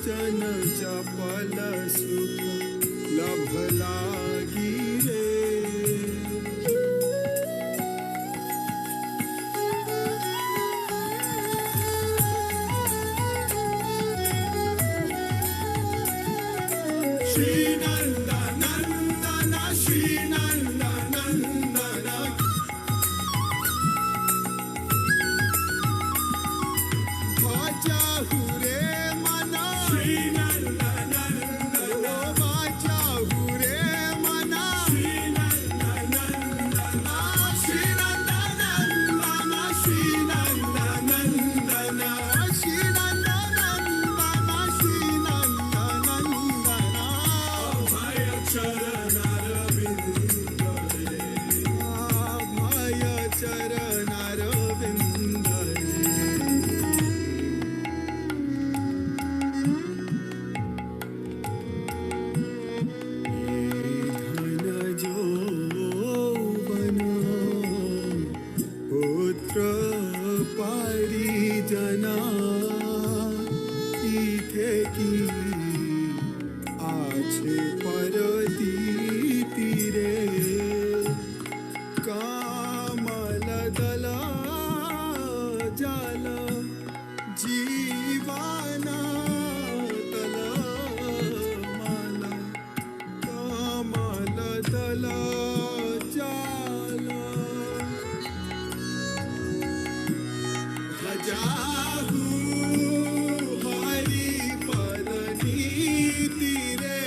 जन चपल सुख लभ लागी रे। श्री नंद नंदन श्री नंद नंदन बाजाहु रे मना श्री नंद नंदन बाजाहु रे मना श्री नंद नंदन श्री नंद नंदन श्री नंद नंदन श्री नंद नंदन श्री नंद नंदन अभय चरण अरविंद रे अभय चरण अरविंद रे। धन यौवन पुत्र परिजना इथे की आछे परदीति रे। कामल दल जल जीवाना तल माला कमल दल जाल भजाहु हरि पद नीति रे।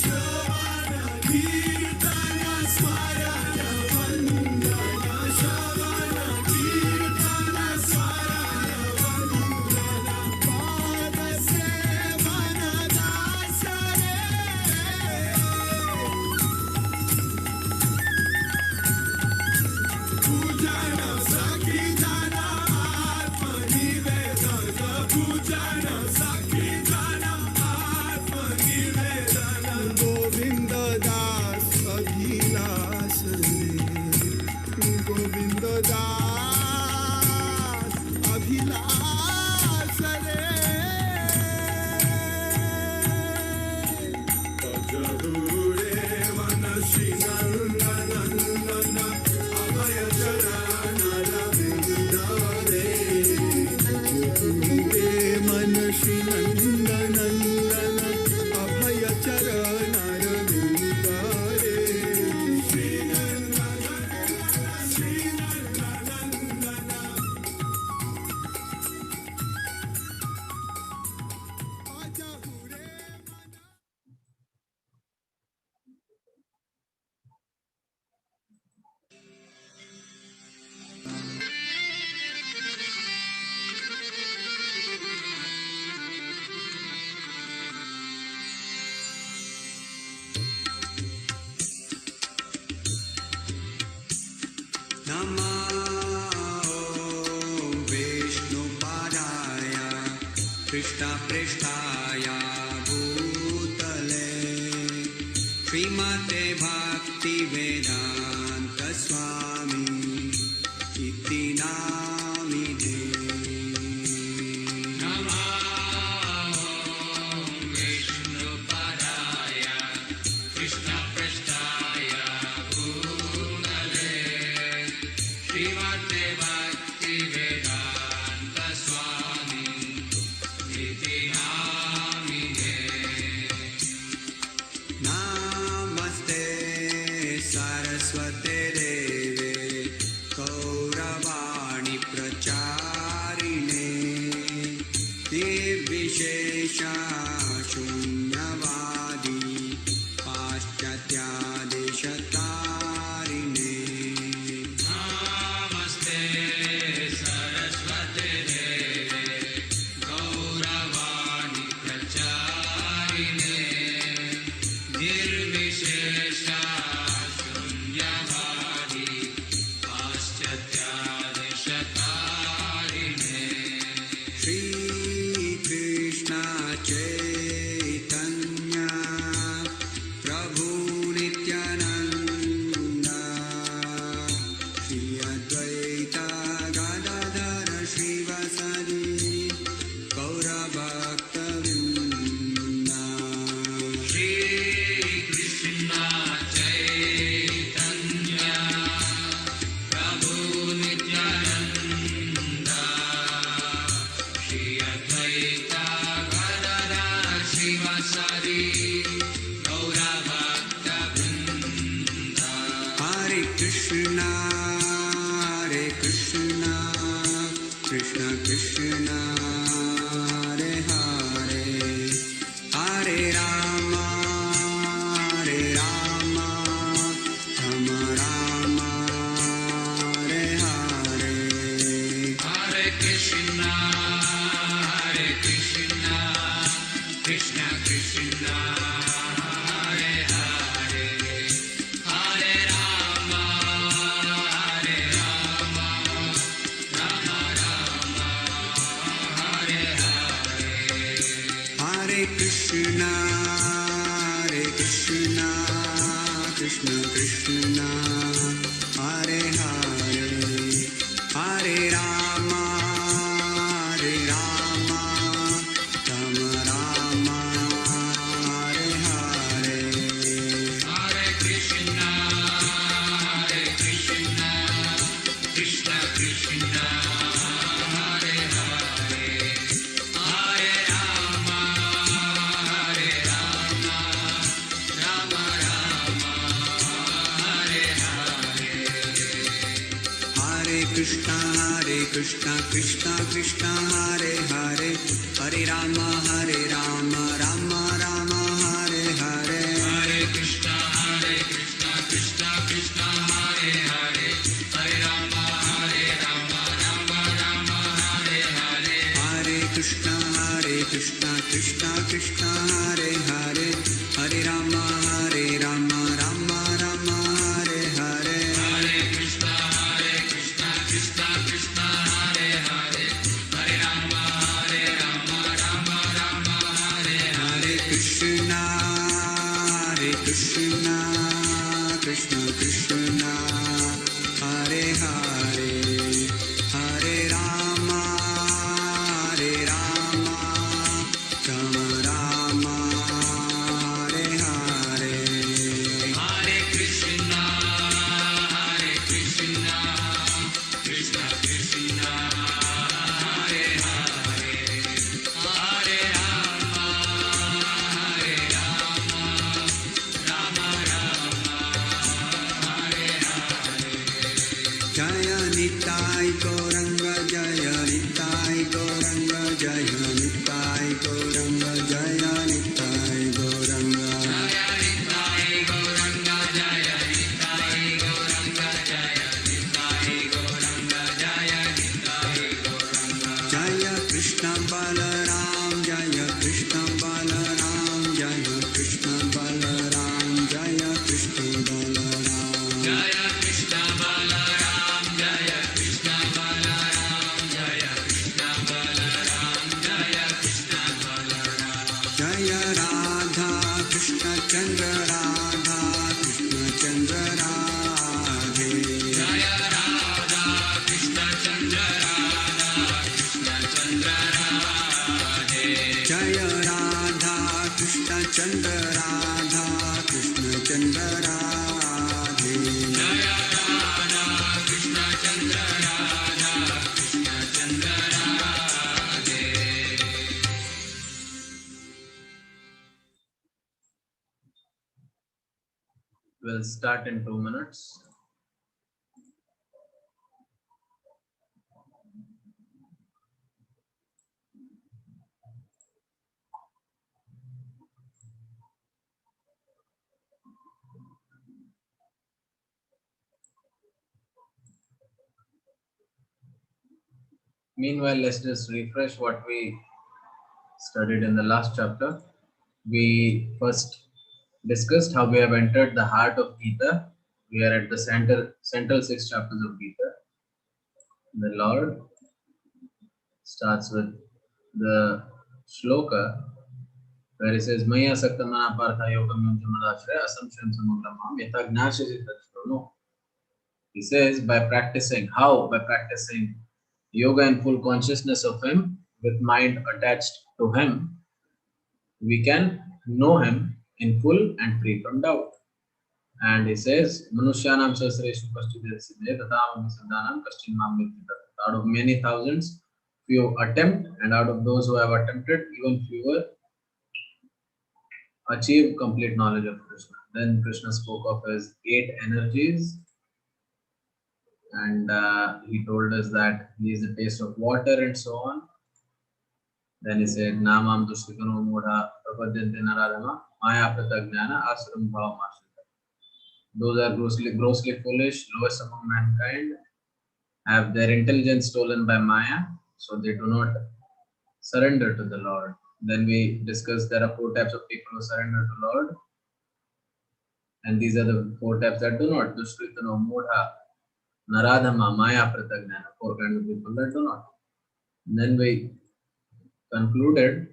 श्रवण कीर्तन स्मरण वंदन श्रवण कीर्तन स्मरण वंदन पाद सेवन दास रे। पूजन सखी जन आत्मनिवेदन पूजन सखी जन आत्मनिवेदन गोविंद दास अभिलाष रे गोविंद दास अभिलाष रे। भजहु रे मन श्री नंद नंदन अभय चरण अरविंद रे। भजहु रे मन श्री नंद नंदन अभय चरण अरविंद रे। श्री नंद नंदन श्री नंद नंदन भजहु रे मन। नमो विष्णुपादाय कृष्णप्रेष्ठाय भूतले श्रीमते भक्तिवेदान्त स्वामी इति नामिने। नमो विष्णुपादाय कृष्णप्रेष्ठाय भूतले श्रीमते भक्तिवेदान्त स्वामी इति नामिने। नमस्ते सरस्वते देवे गौरवाणी प्रचारिणे निर्विशेष शून्यवादी पाश्चात्यादेशतारिणे। नमस्ते सरस्वते देवे गौरवाणी प्रचारिणे निर्विशेष शून्यवादी पाश्चात्यादेशतारिणे। Shri Krishna Chaitanya Krishna Krishna Krishna Hare Hare Hare Rama Rama Rama Hare Hare Hare Krishna Krishna Krishna Hare Hare Hare Rama Rama Rama Hare Hare Hare Krishna Krishna Krishna Hare Hare Hare Rama Rama Rama Hare Hare Hare Krishna Krishna Krishna Hare Hare Hare Rama Rama Rama Hare Hare Hare Krishna Krishna Krishna Hare Hare Hare Rama Rama Rama Hare Hare Hare Krishna Krishna Krishna Hare Hare Hare Rama Rama Hare Hare Jaya Nitai Gauranga Jaya Nitai Gauranga Jaya Nitai Gauranga Jaya Nitai Gauranga Jaya Nitai Gauranga Jaya Nitai Gauranga Jaya Nitai Gauranga Jaya Nitai Gauranga Jaya Krishna Balaram Jaya Krishna Balaram Jaya Krishna Balaram Jaya Krishna Balaram Jaya Krishna Balaram Jaya Krishna Balaram Jaya Krishna Balaram Jaya Krishna Balaram Jaya Radha Krishna Chandra Radha Krishna Chandra Radhe Jaya Radha Krishna Chandra Radha Krishna Chandra Radhe Jaya Radha Krishna Chandra Radha Krishna Chandra Radhe Jaya Radha Krishna Chandra Radha Krishna Chandra Radhe We'll start in 2 minutes. Meanwhile, let's just refresh what we studied in the last chapter. We first discussed how we have entered the heart of Gita. We are at the central 6 chapters of Gita. The Lord starts with the shloka where he says, Maya Saktamana Partha Yogam Yunjamadashraya Asamsham Samudramam Yata Gnashasi Tatshrono. He says, by practicing. How? By practicing yoga in full consciousness of Him, with mind attached to Him, we can know Him in full and free from doubt. And he says, Manushyanam Sasreshu Paschidesiddhe Tatam Siddhanam Kaschin Mam Vidyata. Out of many thousands, few attempt, and out of those who have attempted, even fewer achieve complete knowledge of Krishna. Then Krishna spoke of his 8 energies, and he told us that he is the taste of water and so on. Then he said, Namam Dushikano Mudha Prapadyante Naradama Maya Pratagnana Asram Bhavam Ashrita. Those are grossly foolish, lowest among mankind, have their intelligence stolen by Maya, so they do not surrender to the Lord. Then we discussed there are 4 types of people who surrender to Lord, and these are the 4 types that do not. Dushkritano Mudha Naradama Maya Pratagnana, 4 kinds of people that do not. And then we concluded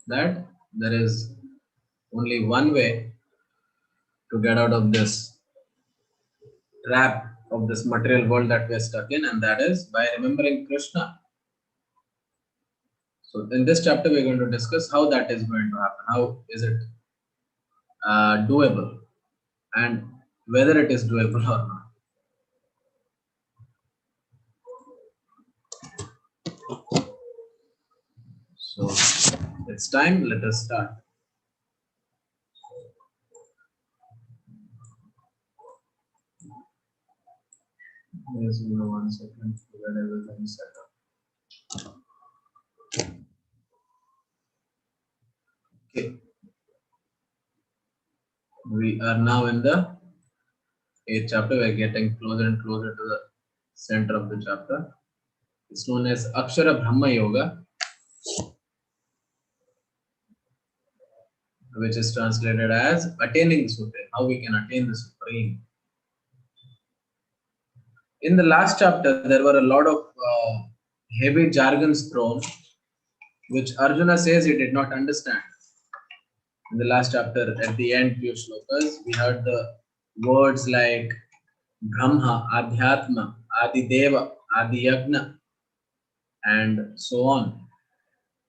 that there is only one way to get out of this trap of this material world that we are stuck in, and that is by remembering Krishna. So in this chapter we are going to discuss how that is going to happen. How is it doable, and whether it is doable or not. So it's time, let us start. Yes, give me 1 second to get everything set up. Okay, we are now in the 8th chapter. We are getting closer and closer to the center of the chapter. It's known as Akshara Brahma Yoga, which is translated as attaining the Supreme, how we can attain the Supreme. In the last chapter, there were a lot of heavy jargons thrown, which Arjuna says he did not understand. In the last chapter, at the end, few shlokas, we heard the words like Brahma, Adhyatma, Adideva, Adiyagna, and so on.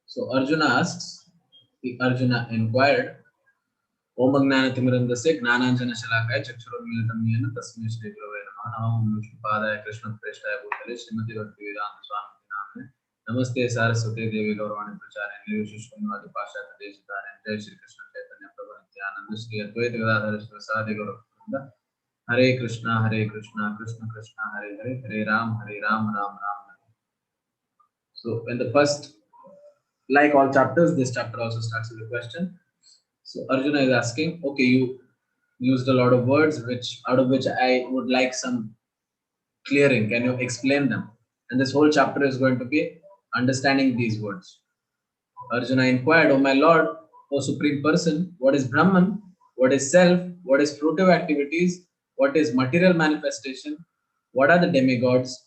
So Arjuna inquired, Om Agnanatimirandasya Gnananjana Shalakaya Chakshuroन्मीलितं येन तस्मै श्री गुरवे नमः नमो विष्णुपादाय कृष्णप्रेष्ठाय भूतले श्रीमती भक्तिवेदांत स्वामी नामने नमस्ते सारस्वती देवी गौरवाणी प्रचारे निर्विशेषशून्यवादी पाश्चात्य देशतारे जय श्री कृष्ण चैतन्य प्रभु नित्यानंद श्री अद्वैत गदाधर श्रीवासादि गौरवृंद हरे कृष्णा कृष्ण कृष्ण हरे हरे हरे राम राम राम हरे. So in the first, like all chapters, this chapter also starts with a question. So Arjuna is asking, okay, you used a lot of words, out of which I would like some clearing. Can you explain them? And this whole chapter is going to be understanding these words. Arjuna inquired, O my Lord, O Supreme Person, what is Brahman? What is self? What is fruitive activities? What is material manifestation? What are the demigods?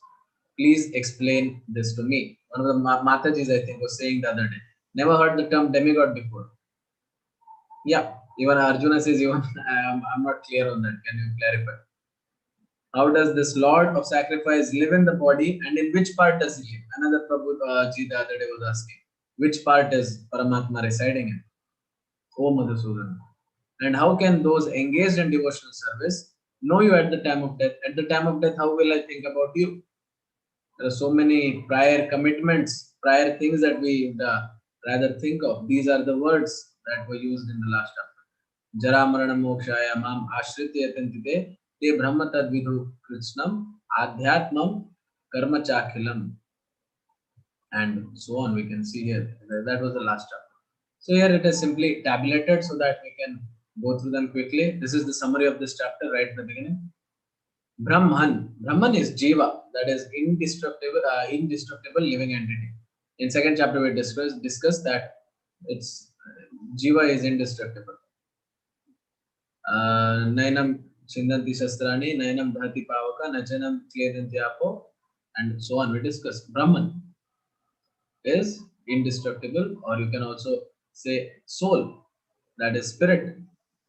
Please explain this to me. One of the Matajis, I think, was saying the other day. Never heard the term demigod before. Yeah, even Arjuna says, even I'm not clear on that. Can you clarify? How does this Lord of sacrifice live in the body, and in which part does he live? Another Prabhu Ji the other day was asking, which part is Paramatma residing in? O Madhusudan. And how can those engaged in devotional service know you at the time of death? At the time of death, how will I think about you? There are so many prior commitments, prior things that we rather think of. These are the words that were used in the last chapter. Jara Marana Mokshaya Mam Ashritya Tantite Te Brahma Tadvidu Krishnam Adhyatmam Karma Chakhilam, and so on. We can see here. That was the last chapter. So here it is simply tabulated so that we can go through them quickly. This is the summary of this chapter right at the beginning. Brahman is Jiva, that is indestructible living entity. In second chapter we discussed that it's Jiva is indestructible. Nainam Chindanti Shastrani, Nainam Dhati Pavaka, Nachanam Kledanti Apo, and so on. We discussed Brahman is indestructible, or you can also say soul, that is spirit,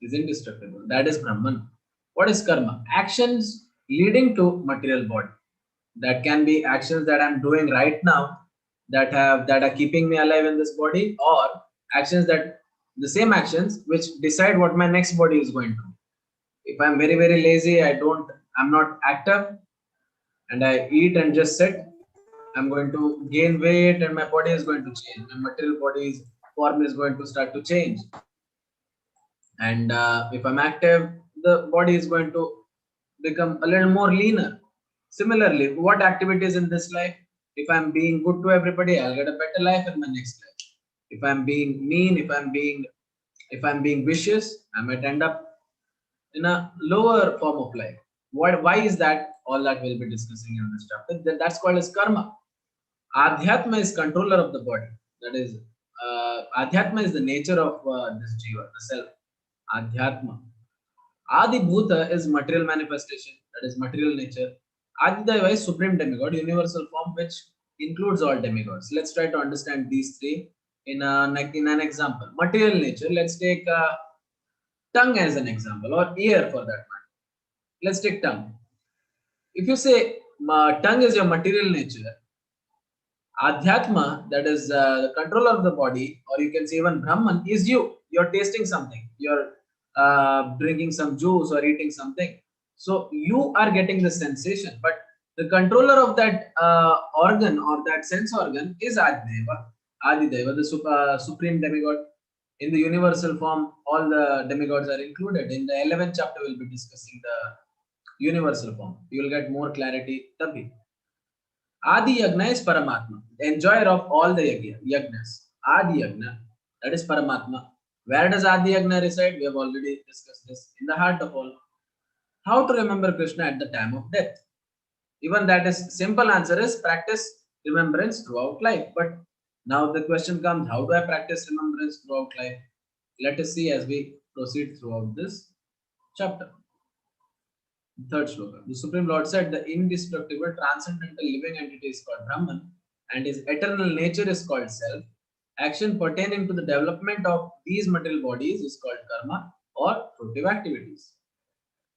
is indestructible. That is Brahman. What is karma? Actions leading to material body. That can be actions that I'm doing right now that are keeping me alive in this body, or actions that the same actions which decide what my next body is going to be. If I'm very, very lazy, I'm not active, and I eat and just sit, I'm going to gain weight and my body is going to change. My material body's form is going to start to change. And if I'm active, the body is going to become a little more leaner. Similarly, what activities in this life? If I'm being good to everybody, I'll get a better life in my next life. If I'm being mean, if I'm being vicious, I might end up in a lower form of life. Why is that? All that we'll be discussing in this chapter. That's called as karma. Adhyatma is controller of the body. That is, Adhyatma is the nature of this jiva, the self. Adhyatma. Adi Bhuta is material manifestation, that is material nature. Adidaiva is supreme demigod, universal form which includes all demigods. Let's try to understand these three in an example. Material nature, let's take tongue as an example, or ear for that matter. Let's take tongue. If you say tongue is your material nature, Adhyatma, that is the controller of the body, or you can say even Brahman, is you. You're tasting something, you're drinking some juice or eating something. So you are getting the sensation, but the controller of that organ or that sense organ is Adideva, the supreme demigod. In the universal form, all the demigods are included. In the 11th chapter, we'll be discussing the universal form. You will get more clarity. Tabhi. Adi Yagna is Paramatma, the enjoyer of all the yagnas. Adi Yagna, that is Paramatma. Where does Adi Yagna reside? We have already discussed this. In the heart of all. How to remember Krishna at the time of death? Even that is simple answer is practice remembrance throughout life. But now the question comes, how do I practice remembrance throughout life? Let us see as we proceed throughout this chapter. Third shloka. The Supreme Lord said the indestructible transcendental living entity is called Brahman and his eternal nature is called self. Action pertaining to the development of these material bodies is called karma or fruitive activities.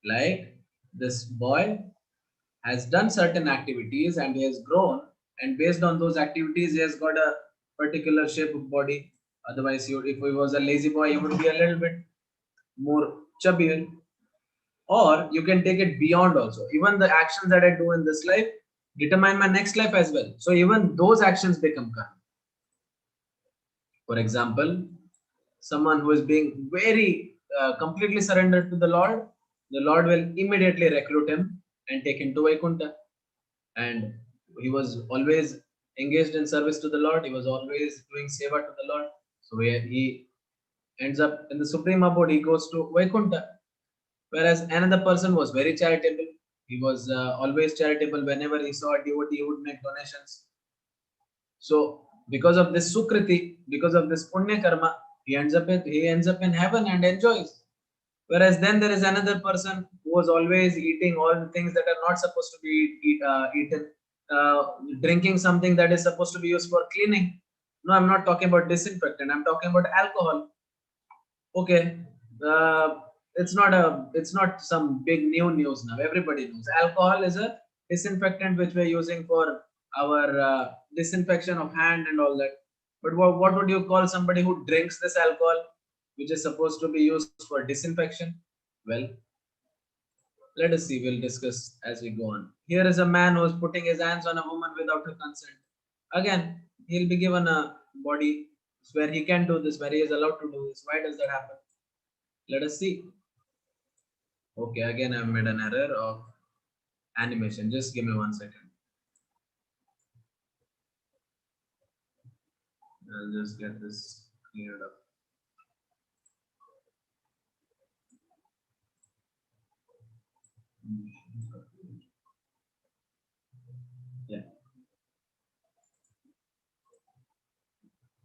Like this boy has done certain activities and he has grown, and based on those activities, he has got a particular shape of body. Otherwise, if he was a lazy boy, he would be a little bit more chubby. Or you can take it beyond also. Even the actions that I do in this life determine my next life as well. So even those actions become karma. For example, someone who is being very completely surrendered to the Lord will immediately recruit him and take him to Vaikuntha. And he was always engaged in service to the Lord. He was always doing seva to the Lord. So he ends up in the Supreme Abode, he goes to Vaikuntha. Whereas another person was very charitable. He was always charitable. Whenever he saw a devotee, he would make donations. So because of this sukriti, because of this punya karma, he ends up in heaven and enjoys. Whereas then there is another person who was always eating all the things that are not supposed to be eaten, drinking something that is supposed to be used for cleaning. No, I'm not talking about disinfectant. I'm talking about alcohol. Okay, uh, it's not some big new news now. Everybody knows alcohol is a disinfectant which we're using for our disinfection of hand and all that. But what would you call somebody who drinks this alcohol, which is supposed to be used for disinfection? Well, let us see. We'll discuss as we go on. Here is a man who is putting his hands on a woman without her consent. Again, he'll be given a body where he can do this, where he is allowed to do this. Why does that happen? Let us see. Okay, again I've made an error of animation. Just give me 1 second. I'll just get this cleared up. Yeah.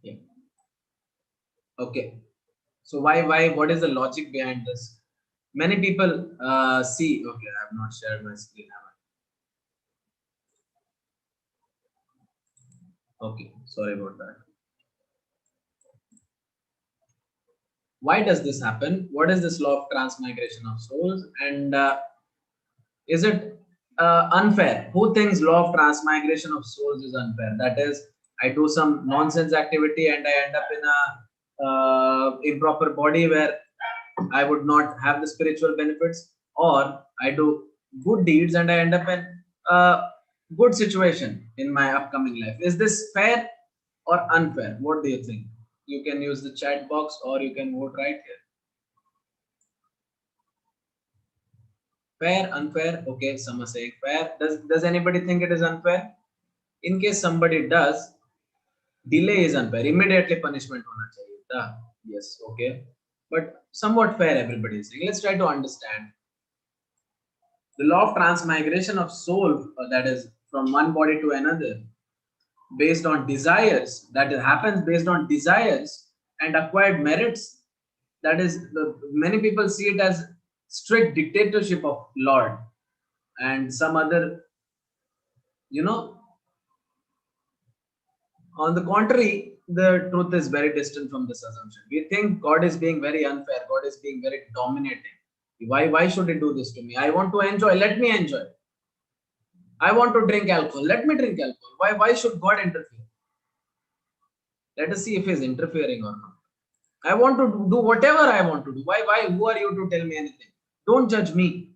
Yeah. Okay. So what is the logic behind this? Many people see. Okay, I have not shared my screen. Okay, sorry about that. Why does this happen? What is this law of transmigration of souls? And is it unfair? Who thinks law of transmigration of souls is unfair? That is, I do some nonsense activity and I end up in a improper body where I would not have the spiritual benefits, or I do good deeds and I end up in a good situation in my upcoming life. Is this fair or unfair? What do you think? You can use the chat box or you can vote right here. Fair, unfair? Okay, some are saying fair. Does anybody think it is unfair? In case somebody does, delay is unfair. Immediately punishment hona chahiye tha. Yes, okay. But somewhat fair, everybody is saying. Let's try to understand. The law of transmigration of soul, that is from one body to another, based on desires, that happens based on desires and acquired merits. That is, many people see it as strict dictatorship of Lord, and some other, you know, on the contrary, the truth is very distant from this assumption. We think God is being very unfair, God is being very dominating. Why should he do this to me? I want to enjoy, let me enjoy. I want to drink alcohol, let me drink alcohol. Why should God interfere? Let us see if he's interfering or not. I want to do whatever I want to do. Why? Who are you to tell me anything? Don't judge me.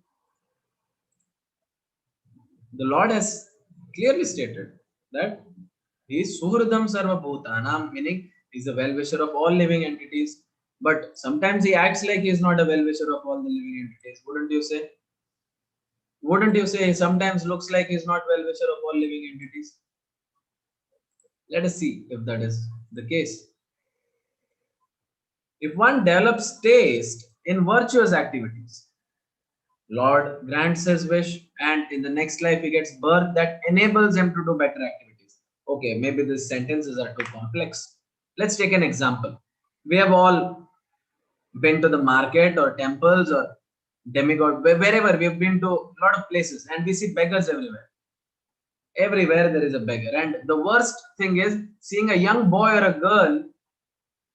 The Lord has clearly stated that he is Suhridam Sarva Bhutanam, meaning he is a well-wisher of all living entities. But sometimes he acts like he is not a well-wisher of all the living entities. Wouldn't you say? Wouldn't you say he sometimes looks like he's not well-wisher of all living entities? Let us see if that is the case. If one develops taste in virtuous activities, Lord grants his wish, and in the next life he gets birth that enables him to do better activities. Okay, maybe these sentences are too complex. Let's take an example. We have all been to the market or temples or demigod, wherever we have been to a lot of places, and we see beggars everywhere. Everywhere there is a beggar, and the worst thing is seeing a young boy or a girl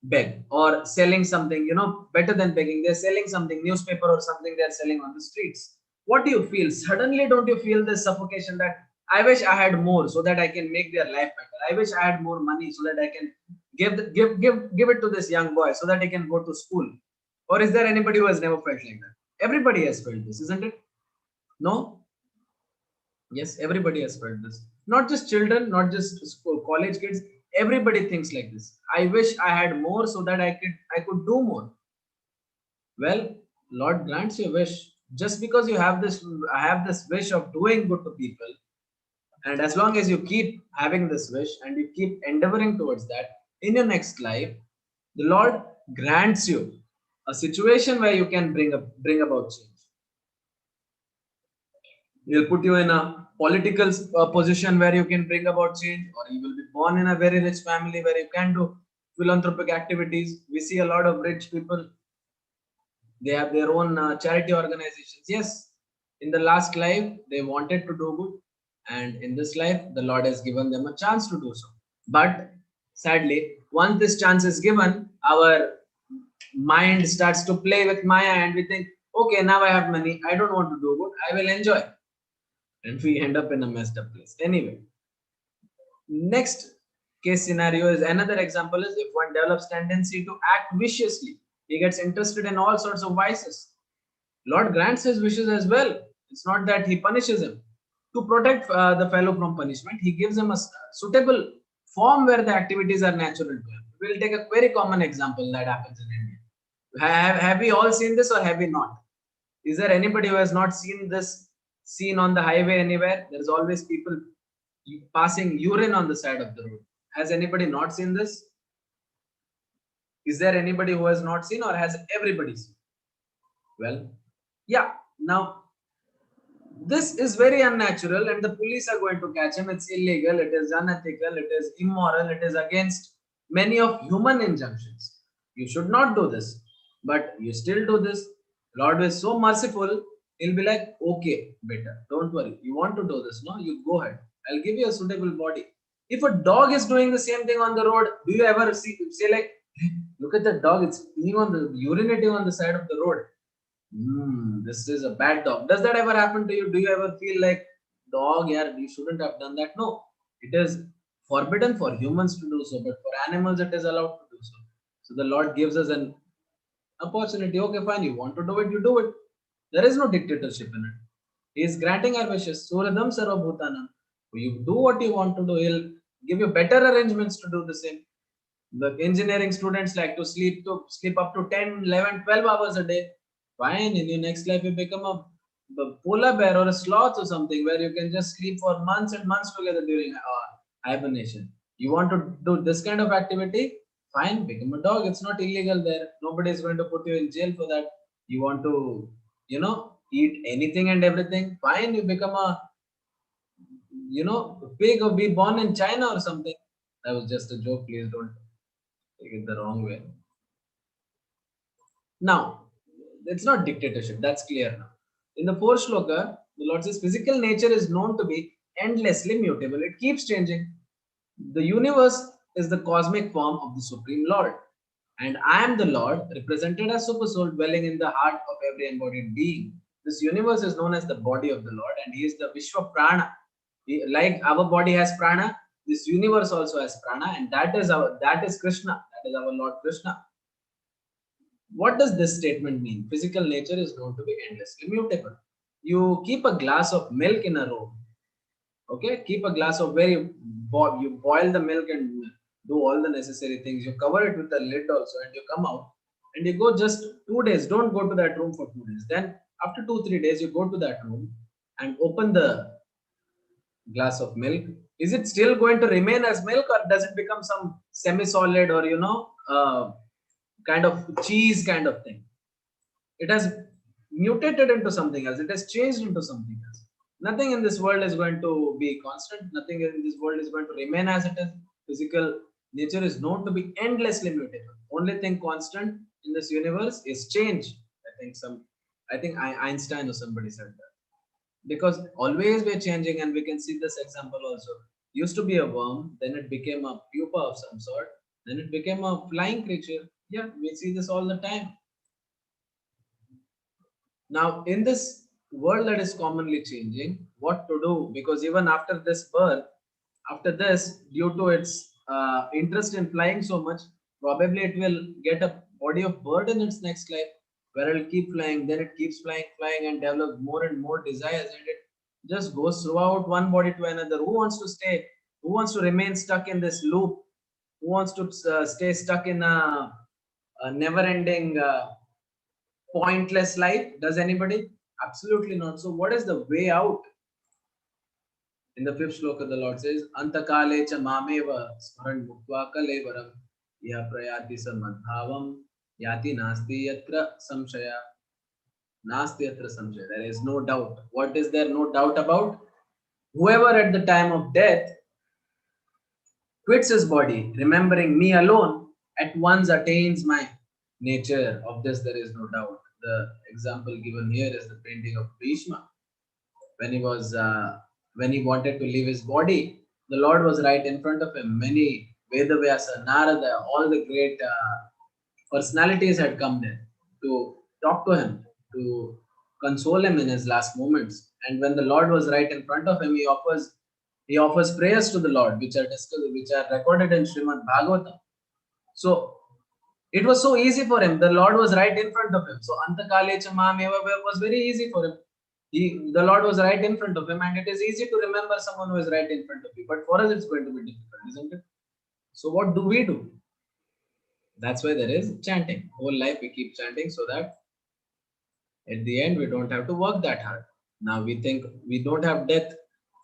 beg or selling something, better than begging. They're selling something, newspaper or something they're selling on the streets. What do you feel? Suddenly, don't you feel this suffocation that I wish I had more so that I can make their life better? I wish I had more money so that I can give it to this young boy so that he can go to school. Or is there anybody who has never felt like that? Everybody has felt this, isn't it? No? Yes, everybody has felt this. Not just children, not just school, college kids. Everybody thinks like this. I wish I had more so that I could do more. Well, Lord grants you a wish. Just because you have this wish of doing good to people, and as long as you keep having this wish and you keep endeavoring towards that, in your next life, the Lord grants you a situation where you can bring about change. He'll put you in a political position where you can bring about change, or you will be born in a very rich family where you can do philanthropic activities. We see a lot of rich people, they have their own charity organizations. Yes, in the last life, they wanted to do good, and in this life, the Lord has given them a chance to do so. But sadly, once this chance is given, our mind starts to play with Maya, and we think, okay, now I have money, I don't want to do good, I will enjoy, and we end up in a messed up place. Anyway, next case scenario is another example is if one develops tendency to act viciously, he gets interested in all sorts of vices. Lord grants his wishes as well. It's not that he punishes him. To protect the fellow from punishment, he gives him a suitable form where the activities are natural to him. We'll take a very common example that happens in India. Have we all seen this or have we not? Is there anybody who has not seen this scene on the highway anywhere? There's always people passing urine on the side of the road. Has anybody not seen this? Is there anybody who has not seen or has everybody seen? Well, yeah. Now, this is very unnatural and the police are going to catch him. It's illegal, it is unethical, it is immoral, it is against many of human injunctions. You should not do this, but you still do this. Lord is so merciful, he'll be like, okay, beta, don't worry. You want to do this, no? You go ahead. I'll give you a suitable body. If a dog is doing the same thing on the road, do you ever say like, "Hey, look at that dog, it's being on the urinating on the side of the road. This is a bad dog." Does that ever happen to you? Do you ever feel like, dog, yeah, you shouldn't have done that? No, it is forbidden for humans to do so, but for animals, it is allowed to do so. So the Lord gives us an opportunity. Okay, fine, you want to do it, you do it. There is no dictatorship in it. He is granting our wishes. Suradam Sarvabhutanam. You do what you want to do, He'll give you better arrangements to do the same. The engineering students like to sleep up to 10, 11, 12 hours a day. Fine, in your next life you become a polar bear or a sloth or something where you can just sleep for months and months together during hibernation. You want to do this kind of activity? Fine, become a dog. It's not illegal there. Nobody is going to put you in jail for that. You want to, eat anything and everything? Fine, you become a, pig or be born in China or something. That was just a joke. Please don't take it the wrong way. Now, it's not dictatorship, that's clear now. In the fourth shloka, the Lord says physical nature is known to be endlessly mutable, it keeps changing. The universe is the cosmic form of the Supreme Lord, and I am the Lord, represented as Super Soul, dwelling in the heart of every embodied being. This universe is known as the body of the Lord, and He is the Vishwa Prana. Like our body has prana, this universe also has prana, and that is Krishna, that is our Lord Krishna. What does this statement mean? Physical nature is known to be endlessly mutable. You keep a glass of milk in a room. Okay, keep a glass of you boil the milk and do all the necessary things. You cover it with a lid also, and you come out and you go just 2 days. Don't go to that room for 2 days. Then after 2, 3 days, you go to that room and open the glass of milk, is it still going to remain as milk, or does it become some semi-solid, or kind of cheese kind of thing? It has mutated into something else. It has changed into something else. Nothing in this world is going to be constant. Nothing in this world is going to remain as it is. Physical nature is known to be endlessly mutable. Only thing constant in this universe is change. I think Einstein or somebody said that, because always we're changing, and we can see this example also. Used to be a worm, then it became a pupa of some sort, then it became a flying creature. Yeah, we see this all the time. Now, in this world that is commonly changing, what to do? Because even after this birth, after this, due to its interest in flying so much, probably it will get a body of bird in its next life, where it'll keep flying, then it keeps flying, flying, and develops more and more desires, and it just goes throughout one body to another. Who wants to stay? Who wants to remain stuck in this loop? Who wants to stay stuck in a never-ending pointless life? Does anybody? Absolutely not. So, what is the way out? In the fifth shloka, the Lord says, Antakale cha mameva smaran mukva kalevaram ya prayati samadbhavam yati nasti yatra samshaya. Nasti yatra samshaya. There is no doubt. What is there no doubt about? Whoever at the time of death quits his body, remembering me alone, at once attains my nature. Of this, there is no doubt. The example given here is the painting of Bhishma. When he was when he wanted to leave his body, the Lord was right in front of him. Many Vedavyasa, Narada, all the great personalities had come there to talk to him, to console him in his last moments. And when the Lord was right in front of him, he offers prayers to the Lord, which are discussed, which are recorded in Srimad Bhagavatam. So it was so easy for him. The Lord was right in front of him. So Antakalecha Mameva was very easy for him. The Lord was right in front of him, and it is easy to remember someone who is right in front of you. But for us, it's going to be difficult, isn't it? So what do we do? That's why there is chanting. Whole life we keep chanting, so that at the end we don't have to work that hard. Now we think we don't have death.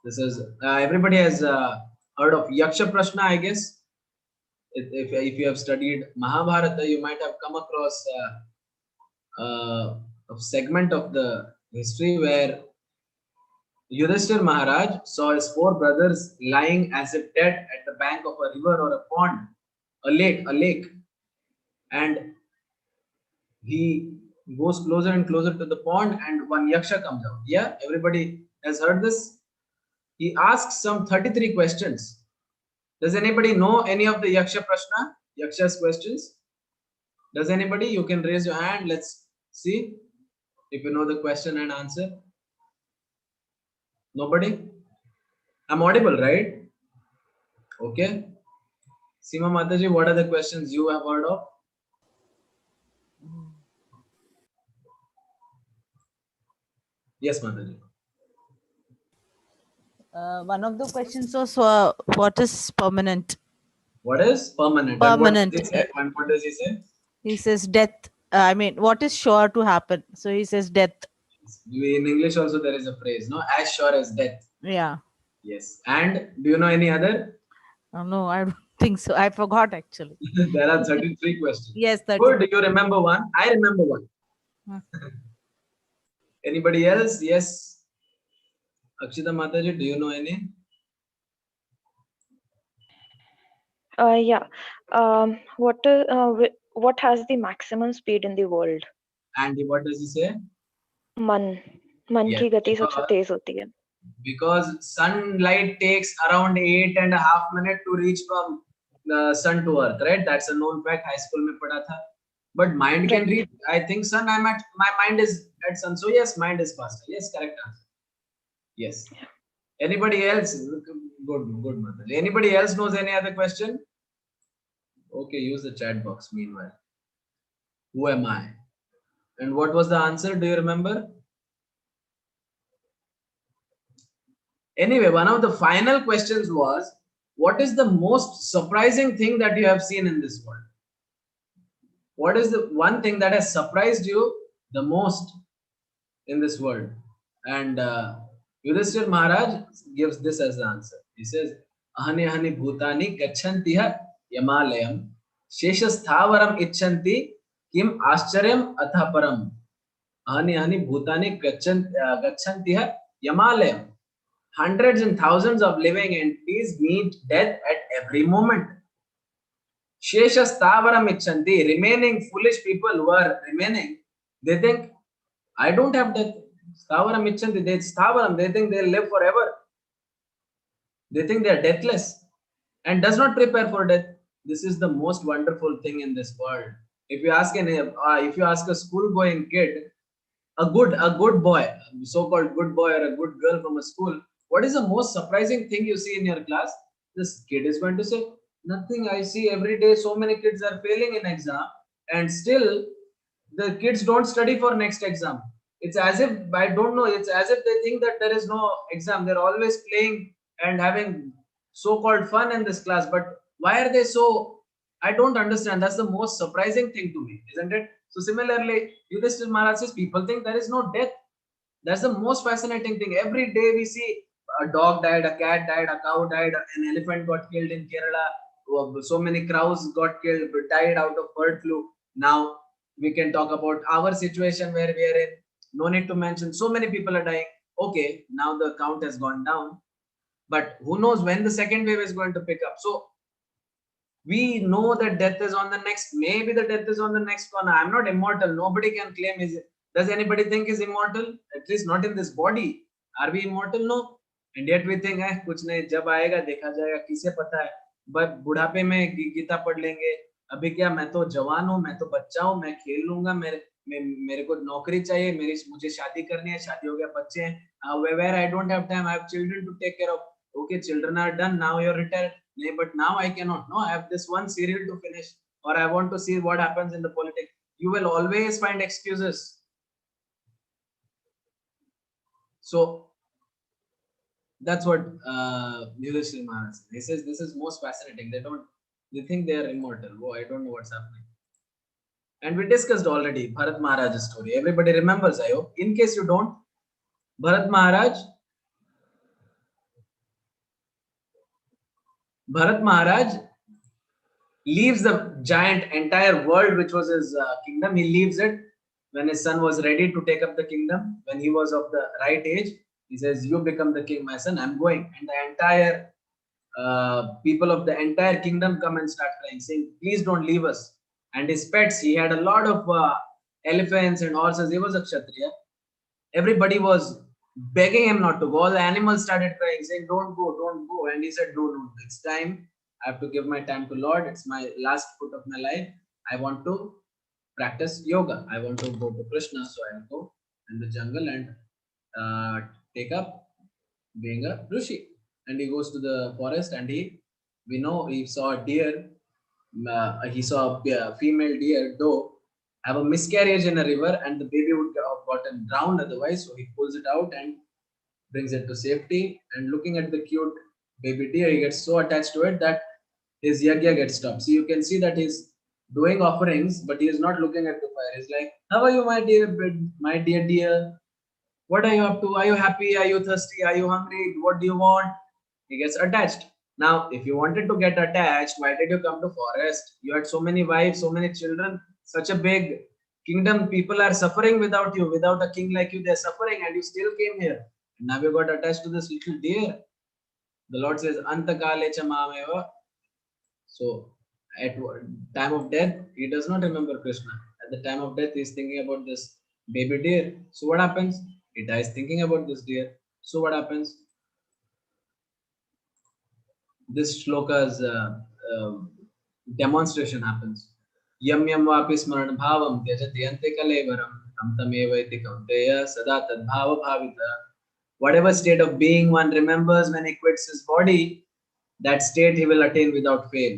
This is everybody has heard of Yaksha Prashna, I guess. If you have studied Mahabharata, you might have come across a segment of the history where Yudhishthir Maharaj saw his four brothers lying as if dead at the bank of a river or a pond, a lake, and he goes closer and closer to the pond, and one yaksha comes out. Yeah, everybody has heard this. He asks some 33 questions. Does anybody know any of the Yaksha Prashna? Yaksha's questions? Does anybody? You can raise your hand. Let's see if you know the question and answer. Nobody? I'm audible, right? Okay. Seema Mataji, what are the questions you have heard of? Yes, Mataji. One of the questions was what is permanent? What is permanent? And what does Permanent. he say? And what does he say? He says death. I mean, what is sure to happen? So he says death. In English also there is a phrase, no? As sure as death. Yeah. Yes. And do you know any other? No, I don't think so. I forgot actually. There are 33 questions. Yes, 30. Good. Do you remember one? I remember one. Anybody else? Yes. Akshita Mataji, do you know any? Yeah. What has the maximum speed in the world? And what does he say? मन मन Yes, की गति सबसे because, तेज होती है. because sunlight takes around 8.5 minutes to reach from the sun to earth, right? That's a known fact. High school mein padha tha. But mind can Right. reach. I think sun. My mind is at sun. So yes, mind is faster. Yes, correct answer. Yes. Anybody else? Good, Mataji. Anybody else knows any other question? Okay, use the chat box meanwhile. Who am I? And what was the answer? Do you remember? Anyway, one of the final questions was, what is the most surprising thing that you have seen in this world? What is the one thing that has surprised you the most in this world? And Yudhishthir Maharaj gives this as the answer. He says, Ahani ahani bhutani gachantiha yamalayam sheshasthavaram icchanti kim ascharyam athaparam. Ahani ahani bhutani gachantiha yamalayam. Hundreds and thousands of living entities meet death at every moment. Sheshastavaram icchanti, remaining foolish people who are remaining, they think, I don't have death. Stavaram icchanti, they think they'll live forever. They think they are deathless and does not prepare for death. This is the most wonderful thing in this world. If you ask a school-going kid, a good boy, so-called good boy or a good girl from a school, what is the most surprising thing you see in your class? This kid is going to say, nothing. I see every day so many kids are failing in exam, and still the kids don't study for next exam. It's as if, I don't know, it's as if they think that there is no exam. They're always playing and having so-called fun in this class. But why are they so? I don't understand. That's the most surprising thing to me, isn't it? So similarly, Yudhishthir Maharaj says people think there is no death. That's the most fascinating thing. Every day we see a dog died, a cat died, a cow died, an elephant got killed in Kerala. So many crows got killed, died out of bird flu. Now we can talk about our situation where we are in. No need to mention. So many people are dying. Okay, now the count has gone down, but who knows when the second wave is going to pick up. So we know that death is on the next, maybe the death is on the next corner. I'm not immortal. Nobody can claim is. Does anybody think is immortal? At least not in this body. Are we immortal? No. And yet we think, कुछ नहीं, जब आएगा देखा जाएगा, किसे पता है. But बुढ़ापे में गीता पढ़ लेंगे. अभी क्या, मैं तो जवान हूँ, मैं तो बच्चा हूँ, मैं खेल लूंगा, मेरे को नौकरी चाहिए, मुझे शादी करनी है, शादी हो गया, बच्चे हैं. Where I don't have time, I have children to take care of. Okay, children are done, now you're retired. But now I cannot. No, I have this one serial to finish, or I want to see what happens in the politics. You will always find excuses. So that's what Yudhishthir Maharaj says. He says this is most fascinating. They think they are immortal. Oh, I don't know what's happening. And we discussed already Bharat Maharaj's story. Everybody remembers, I hope. In case you don't, Bharat Maharaj leaves the giant entire world, which was his kingdom. He leaves it when his son was ready to take up the kingdom. When he was of the right age, he says, you become the king, my son, I'm going. And the entire people of the entire kingdom come and start crying, saying, please don't leave us. And his pets, he had a lot of elephants and horses. He was a Kshatriya. Everybody was begging him not to go. All the animals started crying, saying, don't go, don't go. And he said, no, it's time. I have to give my time to Lord. It's my last foot of my life. I want to practice yoga. I want to go to Krishna. So I'll go in the jungle and take up being a Rishi. And he goes to the forest and we know he saw a deer. He saw a female deer, doe, have a miscarriage in a river, and the baby would have gotten drowned otherwise. So he pulls it out and brings it to safety. And looking at the cute baby deer, he gets so attached to it that his yagya gets stopped. So you can see that he's doing offerings, but he is not looking at the fire. He's like, how are you, my dear dear? What are you up to? Are you happy? Are you thirsty? Are you hungry? What do you want? He gets attached. Now, if you wanted to get attached, why did you come to forest? You had so many wives, so many children, such a big kingdom. People are suffering without you. Without a king like you, they're suffering, and you still came here. And now you got attached to this little deer. The Lord says, Antakale chamameva. So, at time of death, he does not remember Krishna. At the time of death, he is thinking about this baby deer. So, what happens? He dies thinking about this deer. So, what happens? This shloka's demonstration happens. Yam yam vapi smaran bhavam tyajati ante kalevaram tam tameva iti kaunteya sada tad bhava bhavita. Whatever state of being one remembers when he quits his body, that state he will attain without fail.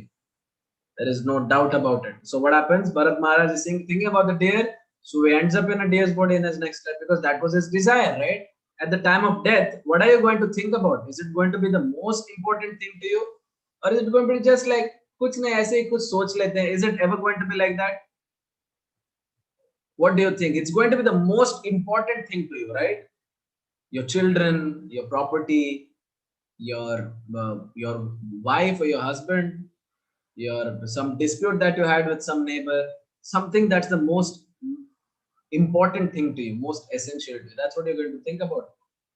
There is no doubt about it. So what happens? Bharat Maharaj is thinking about the deer. So he ends up in a deer's body in his next life because that was his desire, right? At the time of death, what are you going to think about? Is it going to be the most important thing to you? Or is it going to be just like, kuch nahi, aise hi kuch soch lete hain? Is it ever going to be like that? What do you think? It's going to be the most important thing to you, right? your children, your property, your wife or your husband, your some dispute that you had with some neighbor, something that's the most important thing to you, most essential to you. That's what you're going to think about.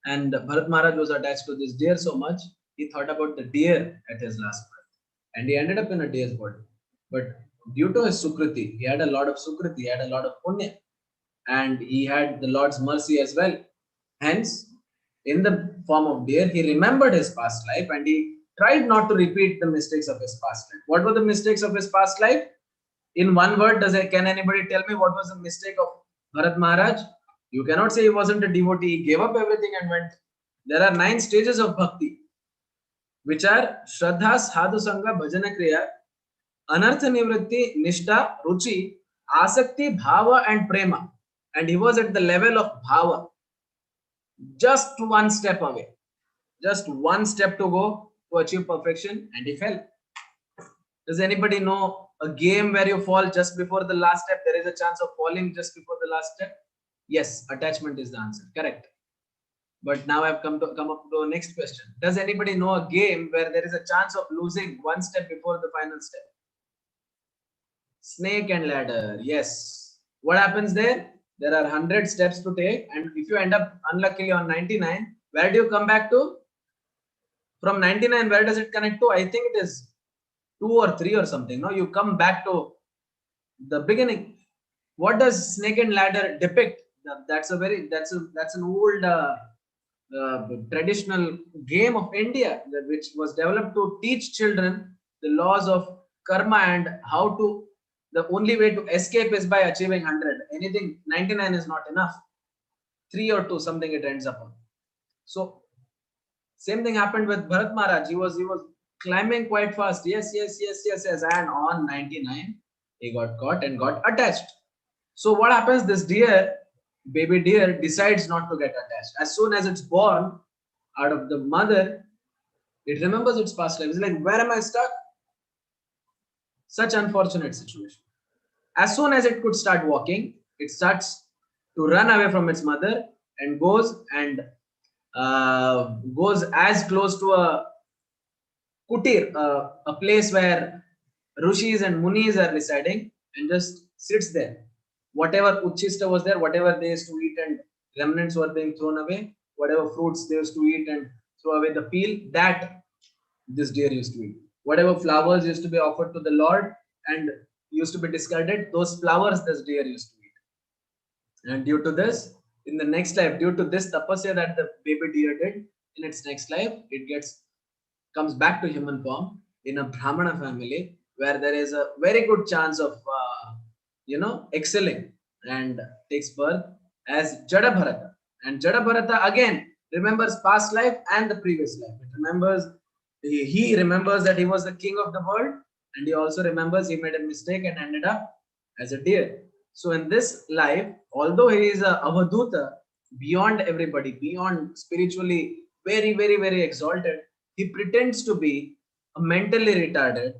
And Bharat Maharaj was attached to this deer so much, he thought about the deer at his last breath. And he ended up in a deer's body. But due to his Sukriti, he had a lot of Sukriti, he had a lot of Punya, and he had the Lord's mercy as well. Hence, in the form of deer, he remembered his past life and he tried not to repeat the mistakes of his past life. What were the mistakes of his past life? In one word, can anybody tell me what was the mistake of Bharat Maharaj? You cannot say he wasn't a devotee. He gave up everything and went. There are 9 stages of bhakti, which are Shraddha, Sadhu Sangha, Bhajana Kriya, Anartha Nivritti, Nishtha, Ruchi, Asakti, Bhava, and Prema. And he was at the level of Bhava, just one step away, just one step to go to achieve perfection, and he fell. Does anybody know a game where you fall just before the last step? There is a chance of falling just before the last step. Yes, attachment is the answer. Correct. But now I've come up to the next question. Does anybody know a game where there is a chance of losing one step before the final step? Snake and ladder. Yes. What happens there? There are 100 steps to take, and if you end up unluckily on 99, where do you come back to? From 99, where does it connect to? I think it is 2 or 3 or something. No, you come back to the beginning. What does snake and ladder depict? That's an old traditional game of India, which was developed to teach children the laws of karma and how to. The only way to escape is by achieving 100. Anything 99 is not enough. 3 or 2, something it ends up on. So same thing happened with Bharat Maharaj. He was climbing quite fast. Yes. And on 99, he got caught and got attached. So what happens? This deer, baby deer, decides not to get attached. As soon as it's born out of the mother, it remembers its past life. It's like, where am I stuck? Such unfortunate situation. As soon as it could start walking, it starts to run away from its mother and goes as close to a kutir, a place where rishis and munis are residing, and just sits there. Whatever uchista was there, whatever they used to eat and remnants were being thrown away, whatever fruits they used to eat and throw away the peel, that this deer used to eat. Whatever flowers used to be offered to the Lord and used to be discarded, those flowers this deer used to eat. And due to this, in the next life, due to this tapasya that the baby deer did, in its next life, it comes back to human form in a Brahmana family where there is a very good chance of excelling, and takes birth as Jada Bharata. And Jada Bharata again remembers past life and the previous life. It remembers he remembers that he was the king of the world, and he also remembers he made a mistake and ended up as a deer. So in this life, although he is a Avaduta, beyond everybody, beyond spiritually very, very, very exalted, he pretends to be a mentally retarded,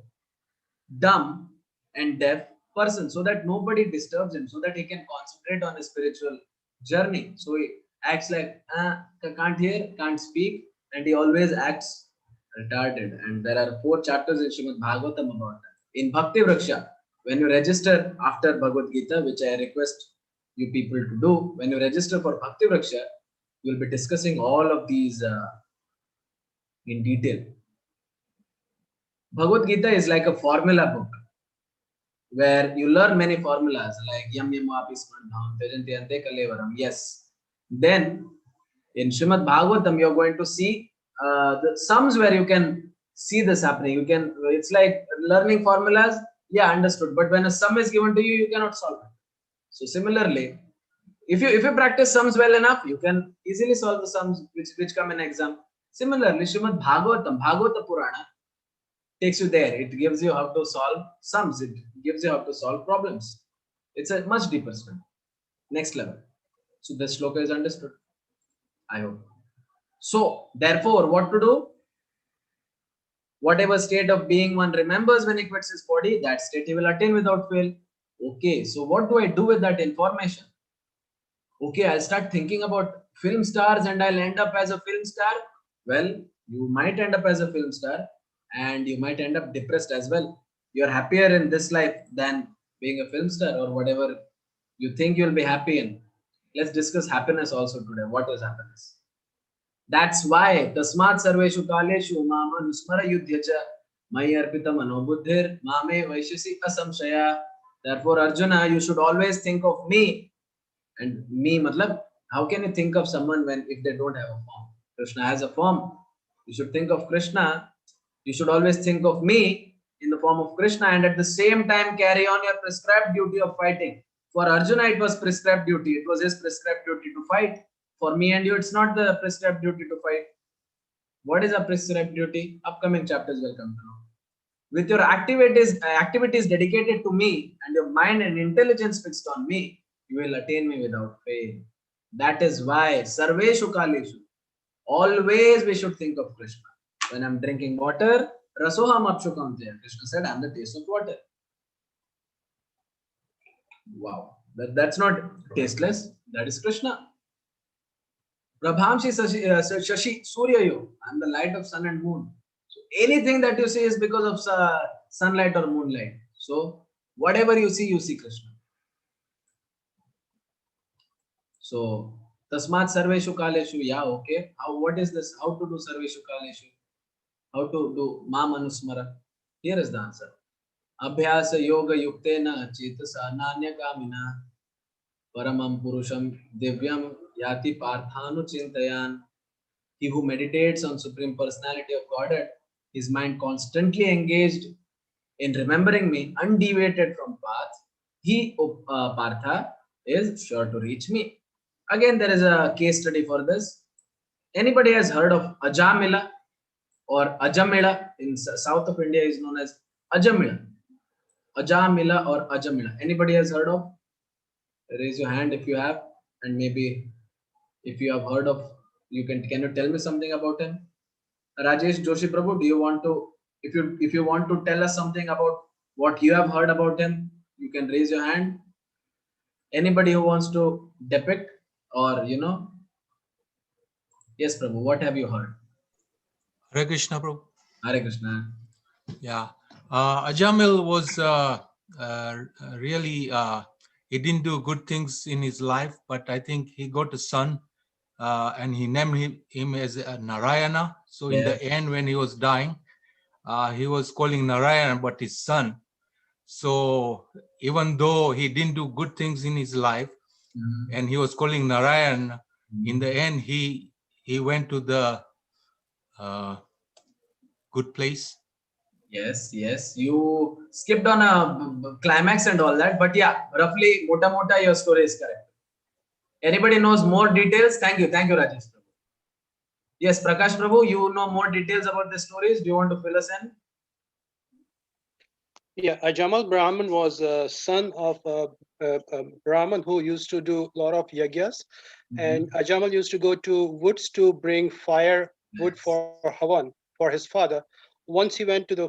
dumb, and deaf person so that nobody disturbs him, so that he can concentrate on his spiritual journey. So he acts like can't hear, can't speak, and he always acts retarded. And there are 4 chapters in Srimad Bhagavatam about that. In Bhakti Vraksha, when you register after Bhagavad Gita, which I request you people to do, when you register for Bhakti Vraksha, you'll be discussing all of these in detail. Bhagavad Gita is like a formula book where you learn many formulas like yam yam api smandham tejanti ante kalevaram. Yes. Then in Srimad Bhagavatam, you're going to see the sums where you can see this happening. It's like learning formulas. Yeah, understood. But when a sum is given to you, you cannot solve it. So similarly, if you practice sums well enough, you can easily solve the sums which come in exam. Similarly, Srimad Bhagavatam, Bhagavata Purana, takes you there. It gives you how to solve sums. It gives you how to solve problems. It's a much deeper study. Next level. So this shloka is understood, I hope. So therefore, what to do? Whatever state of being one remembers when he quits his body, that state he will attain without fail. Okay, so what do I do with that information? Okay, I'll start thinking about film stars and I'll end up as a film star. Well, you might end up as a film star and you might end up depressed as well. You're happier in this life than being a film star or whatever you think you'll be happy in. Let's discuss happiness also today. What is happiness? That's why Tasmat Sarveshu Kaleshu Mama Nusmara Yudhyacha Maya Arpita Manobuddhir Mame Vaishasi Asamshaya. Therefore, Arjuna, you should always think of me. And me, matlab, how can you think of someone when if they don't have a form? Krishna has a form. You should think of Krishna. You should always think of me in the form of Krishna and at the same time carry on your prescribed duty of fighting. For Arjuna, it was prescribed duty. It was his prescribed duty to fight. For me and you, it's not the prescribed duty to fight. What is a prescribed duty? Upcoming chapters will come to know. With your activities dedicated to me and your mind and intelligence fixed on me, you will attain me without fail. That is why Sarveshu Kaleshu. Always we should think of Krishna. When I'm drinking water, Rasoham Apshukam Jaya. Krishna said, I'm the taste of water. Wow. That's not tasteless. That is Krishna. Prabhamshi Shashi Suryayo. I'm the light of sun and moon. So anything that you see is because of sunlight or moonlight. So whatever you see Krishna. So Tasmat Sarveshu Kaleshu. Yeah, okay. What is this? How to do Sarveshu Kaleshu? How to do Ma Manusmara? Here is the answer. Abhyasa Yoga Yuktena Chetasa Nanya Kamina Paramam Purusham Divyam Yati Parthanu Chintayan. He who meditates on Supreme Personality of Godhead, his mind constantly engaged in remembering me, undeviated from path, he, Partha, is sure to reach me. Again, there is a case study for this. Anybody has heard of Ajamila or Ajamila? In south of India is known as Ajamila. Ajamila or Ajamila. Anybody has heard of? Raise your hand if you have, and maybe if you have heard of, can you tell me something about him? Rajesh Joshi Prabhu, do you want to, if you want to tell us something about what you have heard about him, you can raise your hand. Anybody who wants to depict or yes, Prabhu, what have you heard? Hare Krishna, Prabhu. Hare Krishna. Yeah. Ajamil was really, he didn't do good things in his life, but I think he got a son and he named him as Narayana. So in the end, when he was dying, he was calling Narayana, but his son. So even though he didn't do good things in his life, and he was calling Narayan, in the end, he went to the good place. Yes, you skipped on a climax and all that, but yeah, roughly, mota your story is correct. Anybody knows more details? Thank you, Rajesh Prabhu. Yes, Prakash Prabhu, you know more details about the stories. Do you want to fill us in? Yeah, Ajamal Brahman was a son of a Brahman who used to do a lot of yagyas, and Ajamal used to go to woods to bring fire wood for Havan for his father. Once he went to the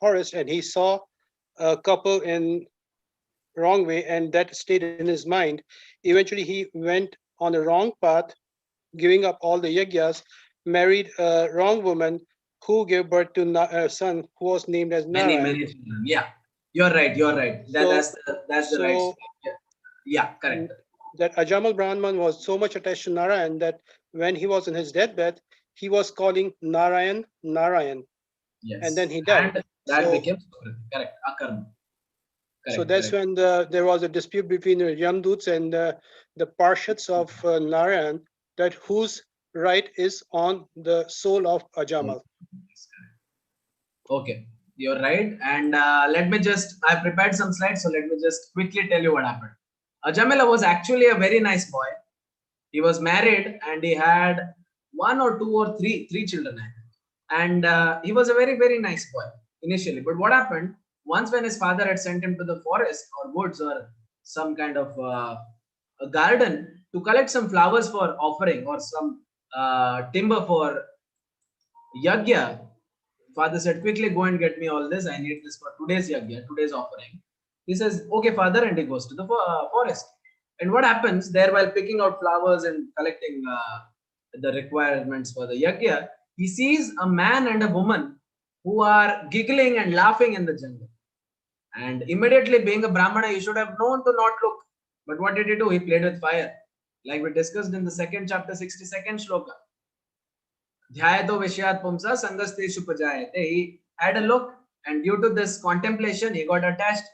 forest and he saw a couple in wrong way, and that stayed in his mind. Eventually, he went on the wrong path, giving up all the yagyas, married a wrong woman who gave birth to a son who was named as Narayan. Many children. Yeah, you're right. That's the right story. Yeah, correct. That Ajamal Brahman was so much attached to Narayan that when he was in his deathbed, he was calling Narayan, Narayan. Yes. And then he died. And that became correct. Akarma. So that's when there was a dispute between the Yamduts and the Parshads of Narayan, that whose right is on the soul of Ajamal. Okay, you're right. And I prepared some slides, so let me just quickly tell you what happened. Ajamila was actually a very nice boy. He was married and he had one or two or three children. And he was a very, very nice boy initially. But what happened, once when his father had sent him to the forest or woods or some kind of a garden to collect some flowers for offering or some timber for yagya, father said, quickly go and get me all this. I need this for today's yagya, today's offering. He says, okay, father, and he goes to the forest. And what happens there while picking out flowers and collecting the requirements for the yajna, he sees a man and a woman who are giggling and laughing in the jungle. And immediately, being a Brahmana, he should have known to not look. But what did he do? He played with fire. Like we discussed in the second chapter, 62nd shloka. Dhyayato Vishyat Pumsa Sangasteshu Pajayate. He had a look, and due to this contemplation, he got attached.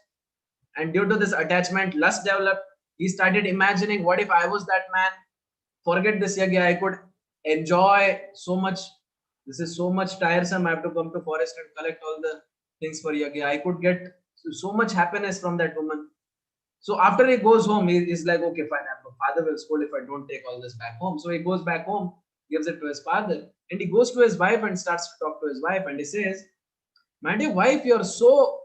And due to this attachment, lust developed. He started imagining, what if I was that man? Forget this yagya, I could enjoy so much. This is so much tiresome. I have to come to forest and collect all the things for yagya. I could get so much happiness from that woman. So after he goes home, he's like, okay, fine, father will scold if I don't take all this back home. So he goes back home, gives it to his father, and he goes to his wife and starts to talk to his wife, and he says, my dear wife, you're so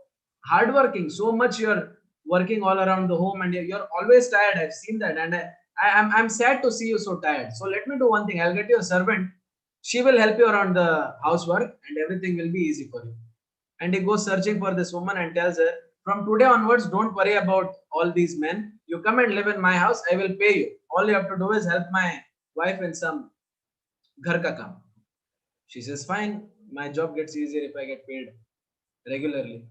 hardworking, so much you're working all around the home, and you're always tired. I've seen that, and I'm sad to see you so tired. So let me do one thing. I'll get you a servant. She will help you around the housework, and everything will be easy for you. And he goes searching for this woman and tells her, from today onwards, don't worry about all these men. You come and live in my house. I will pay you. All you have to do is help my wife in some ghar ka kaam. She says, fine. My job gets easier if I get paid regularly.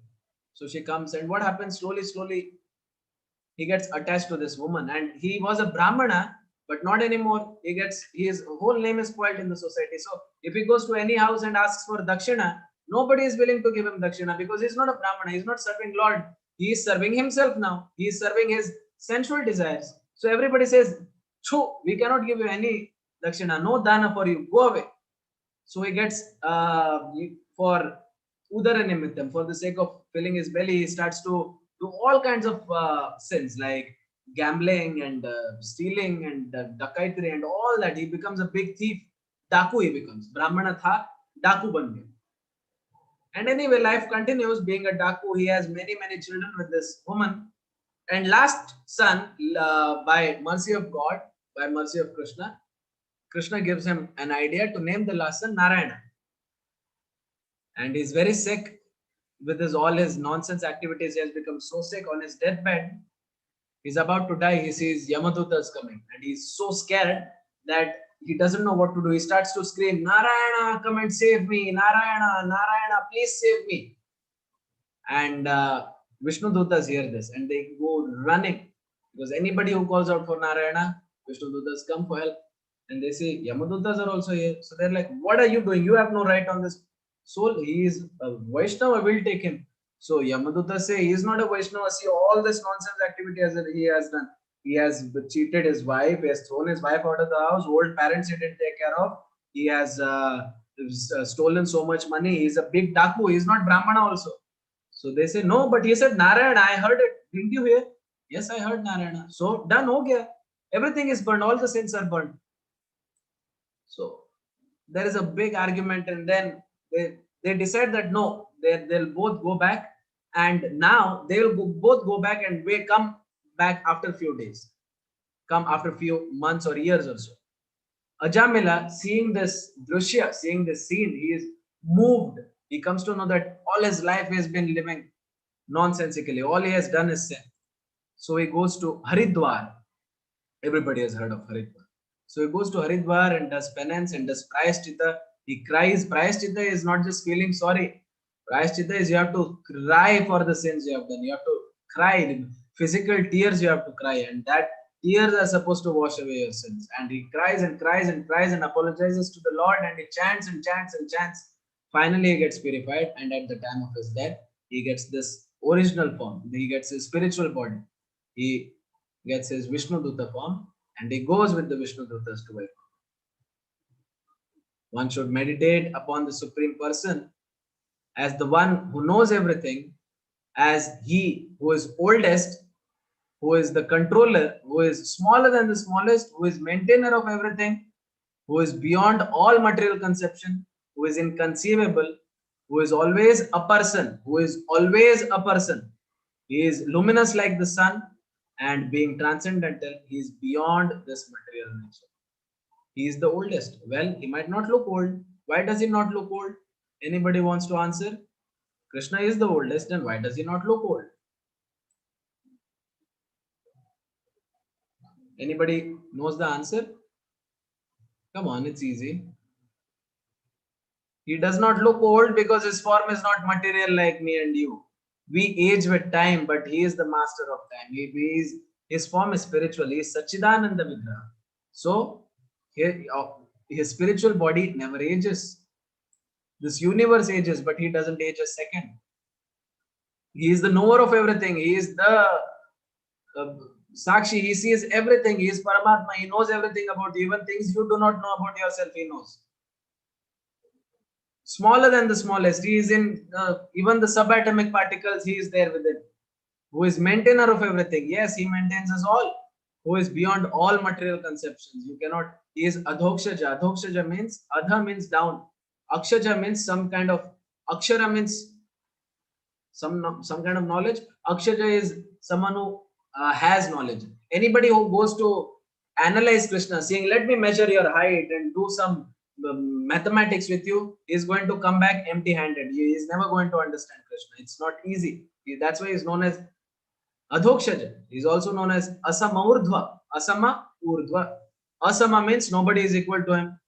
So she comes, and what happens slowly, he gets attached to this woman, and he was a Brahmana, but not anymore. His whole name is spoiled in the society. So if he goes to any house and asks for dakshina, nobody is willing to give him dakshina because he's not a Brahmana. He's not serving Lord. He is serving himself now. He is serving his sensual desires. So everybody says, Chu, we cannot give you any dakshina, no dana for you. Go away. So he gets for udara nimittam, for the sake of filling his belly, he starts to do all kinds of sins like gambling and stealing and dakaitri and all that. He becomes a big thief. Daku he becomes. Brahmana tha, Daku ban gaya. And anyway, life continues. Being a Daku, he has many children with this woman. And last son, by mercy of God, by mercy of Krishna, Krishna gives him an idea to name the last son Narayana. And he's very sick with all his nonsense activities. He has become so sick on his deathbed. He's about to die. He sees Yamadutas coming, and he's so scared that he doesn't know what to do. He starts to scream, Narayana, come and save me. Narayana, Narayana, please save me. And Vishnu Dutas hear this, and they go running, because anybody who calls out for Narayana, Vishnu Dutas come for help. And they say, Yamadutas are also here. So they're like, what are you doing? You have no right on this soul. He is a Vaishnava, will take him. So Yamadutas say, he is not a Vaishnava. See all this nonsense activity as he has done. He has cheated his wife. He has thrown his wife out of the house. Old parents he didn't take care of. He has stolen so much money. He's a big Daku. He's not Brahmana also. So they say, no, but he said, Narayana, I heard it. Didn't you hear? Yes, I heard Narayana. So done, ho gaya. Everything is burned. All the sins are burned. So there is a big argument, and then they decide that no, they'll both go back, and now they will both go back, and we come back after a few days, come after a few months or years or so. Ajamila, seeing this drushya, seeing this scene, he is moved. He comes to know that all his life he has been living nonsensically. All he has done is sin. So he goes to Haridwar. Everybody has heard of Haridwar. So he goes to Haridwar and does penance and does prayaschitta. He cries. Prayaschitta is not just feeling sorry. Prayaschitta is you have to cry for the sins you have done. You have to cry. Physical tears you have to cry. And that tears are supposed to wash away your sins. And he cries and cries and cries and apologizes to the Lord, and he chants and chants and chants. Finally, he gets purified, and at the time of his death, he gets this original form. He gets his spiritual body. He gets his Vishnu Duta form, and he goes with the Vishnu Dutas to Vaikuntha. One should meditate upon the Supreme Person as the one who knows everything, as he who is oldest, who is the controller, who is smaller than the smallest, who is maintainer of everything, who is beyond all material conception, who is inconceivable, who is always a person, who is always a person. He is luminous like the sun, and being transcendental, he is beyond this material nature. He is the oldest. Well, he might not look old. Why does he not look old? Anybody wants to answer? Krishna is the oldest, and why does he not look old? Anybody knows the answer? Come on, it's easy. He does not look old because his form is not material like me and you. We age with time, but he is the master of time. His form is spiritual. He is Sachidananda Vigraha. So his spiritual body never ages. This universe ages, but he doesn't age a second. He is the knower of everything. He is the Sakshi. He sees everything. He is Paramatma. He knows everything about you. Even things you do not know about yourself, he knows. Smaller than the smallest. He is in even the subatomic particles. He is there within. Who is maintainer of everything? Yes, he maintains us all. Who is beyond all material conceptions? You cannot. He is Adhokshaja. Adhokshaja means Adha means down. Akshaja means some kind of. Akshara means some kind of knowledge. Akshaja is someone who has knowledge. Anybody who goes to analyze Krishna, saying, "Let me measure your height and do some mathematics with you," is going to come back empty-handed. He is never going to understand Krishna. It's not easy. That's why he's known as Adhokshaja. He's also known as Asama Urdhva. Asama Urdhva. Asama means nobody is equal to him.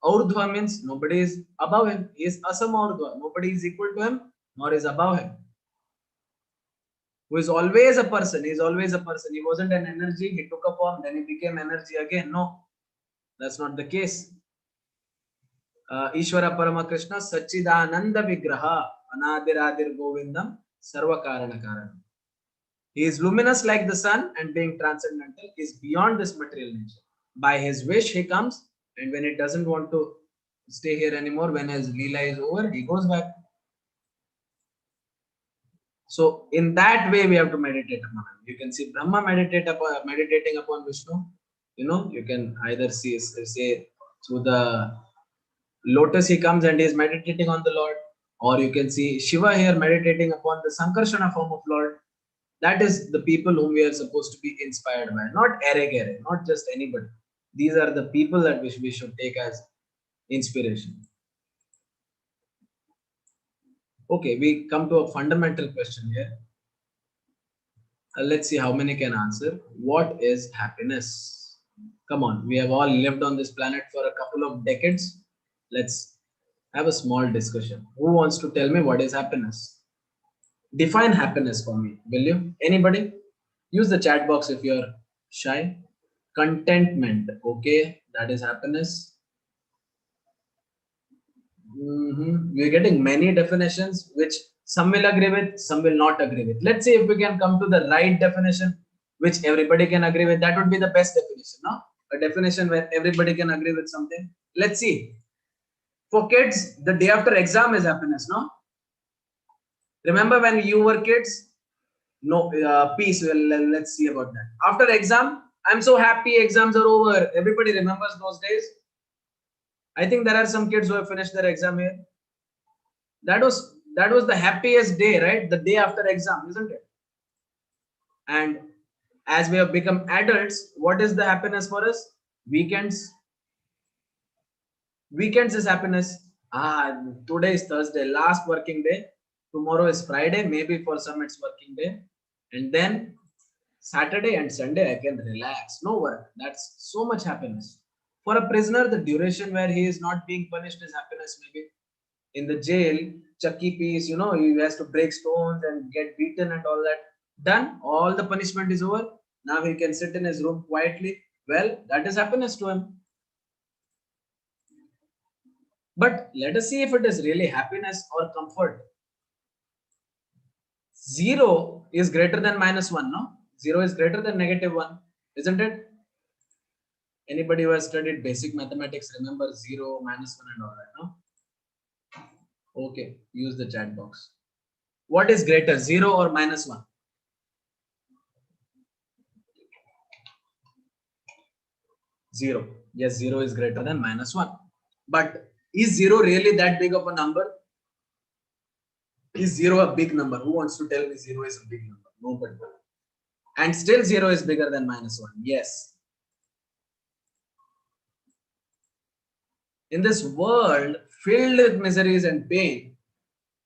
Urdhva means nobody is above him. He is Asama Urdhva. Nobody is equal to him nor is above him. Who is always a person. He is always a person. He wasn't an energy. He took a form. Then he became energy again. No, that's not the case. Ishvara Parama Krishna Sachidananda Vigraha Anadiradir Govindam Sarva Karana Karana. He is luminous like the sun and being transcendental is beyond this material nature. By his wish he comes, and when he doesn't want to stay here anymore, when his Leela is over, he goes back. So in that way we have to meditate upon him. You can see Brahma meditating upon Vishnu. You can either say through the lotus he comes and he is meditating on the Lord, or you can see Shiva here meditating upon the Sankarshana form of Lord. That is the people whom we are supposed to be inspired by, not ere, not just anybody. These are the people that we should take as inspiration. Okay, we come to a fundamental question here. Let's see how many can answer. What is happiness? Come on, we have all lived on this planet for a couple of decades. Let's have a small discussion. Who wants to tell me what is happiness? Define happiness for me, will you? Anybody? Use the chat box if you're shy. Contentment, okay, that is happiness. We're getting many definitions which some will agree with, some will not agree with. Let's see if we can come to the right definition which everybody can agree with. That would be the best definition, no? A definition where everybody can agree with something. Let's see. For kids, the day after exam is happiness, no? Remember when you were kids? No, peace. Well, let's see about that. After exam, I'm so happy exams are over. Everybody remembers those days. I think there are some kids who have finished their exam here. That was the happiest day, right? The day after exam, isn't it? And as we have become adults, what is the happiness for us? Weekends. Weekends is happiness. Today is Thursday, last working day. Tomorrow is Friday. Maybe for some it's working day. And then Saturday and Sunday, I can relax. No work. That's so much happiness. For a prisoner, the duration where he is not being punished is happiness. Maybe in the jail, Chucky piece, he has to break stones and get beaten and all that. Done. All the punishment is over. Now he can sit in his room quietly. Well, that is happiness to him. But let us see if it is really happiness or comfort. 0 is greater than -1, no? 0 is greater than -1, isn't it? Anybody who has studied basic mathematics remember 0, -1 and all that, no? Okay, use the chat box. What is greater, 0 or -1? 0. Yes, 0 is greater than -1. But is 0 really that big of a number? Is 0 a big number? Who wants to tell me 0 is a big number? Nobody. And still 0 is bigger than -1. Yes. In this world filled with miseries and pain,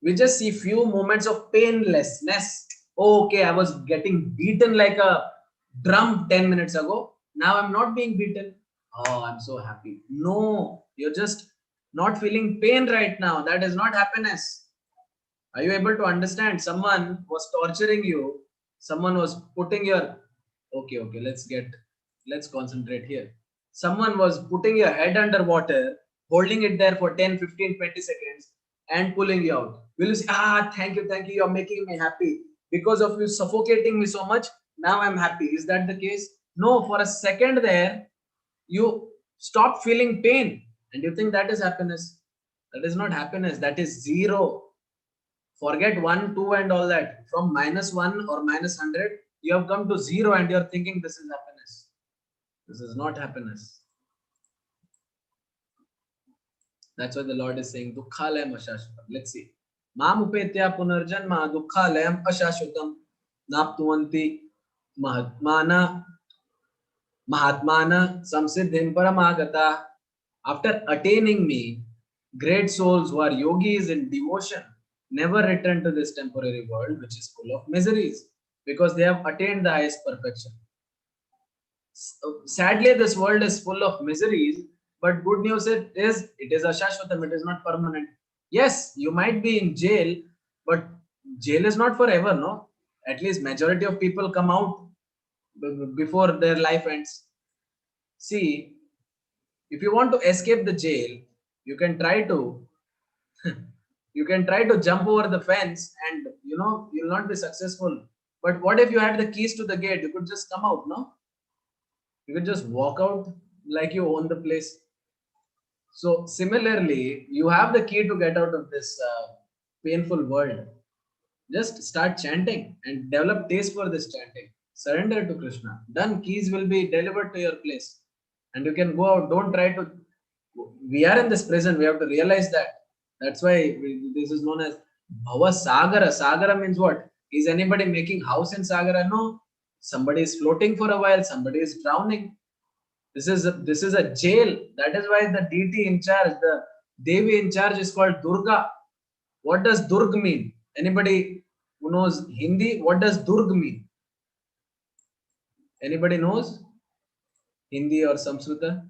we just see few moments of painlessness. Oh, okay, I was getting beaten like a drum 10 minutes ago. Now I'm not being beaten. Oh, I'm so happy. No, you're just not feeling pain right now. That is not happiness. Are you able to understand? Someone was torturing you. Someone was putting your. Okay, let's concentrate here. Someone was putting your head underwater, holding it there for 10, 15, 20 seconds, and pulling you out. Will you say, thank you, you're making me happy. Because of you suffocating me so much, now I'm happy. Is that the case? No, for a second there, you stop feeling pain and you think that is happiness. That is not happiness, that is zero. Forget 1, 2, and all that. From -1 or -100, you have come to zero and you're thinking this is happiness. This is not happiness. That's why the Lord is saying, Dukkhalayam Ashashvatam. Let's see. Mam upetya punarjanma dukkhalayam ashashvatam naptuvanti mahatmana mahatmana samsiddhim paramagata. After attaining me, great souls who are yogis in devotion never return to this temporary world which is full of miseries because they have attained the highest perfection. Sadly, this world is full of miseries, but good news it is ashashvatam, it is not permanent. Yes, you might be in jail, but jail is not forever, no? At least majority of people come out before their life ends. See, if you want to escape the jail, you can try to you can try to jump over the fence and you'll not be successful. But what if you had the keys to the gate? You could just come out, no? You could just walk out like you own the place. So similarly, you have the key to get out of this painful world. Just start chanting and develop taste for this chanting. Surrender to Krishna. Done. Keys will be delivered to your place, and you can go out. Don't try to. We are in this prison. We have to realize that. That's why this is known as Bhava Sagara. Sagara means what? Is anybody making house in Sagara? No. Somebody is floating for a while. Somebody is drowning. This is a jail. That is why the deity in charge, the Devi in charge, is called Durga. What does Durg mean? Anybody who knows Hindi? What does Durg mean? Anybody knows Hindi or Samskrita?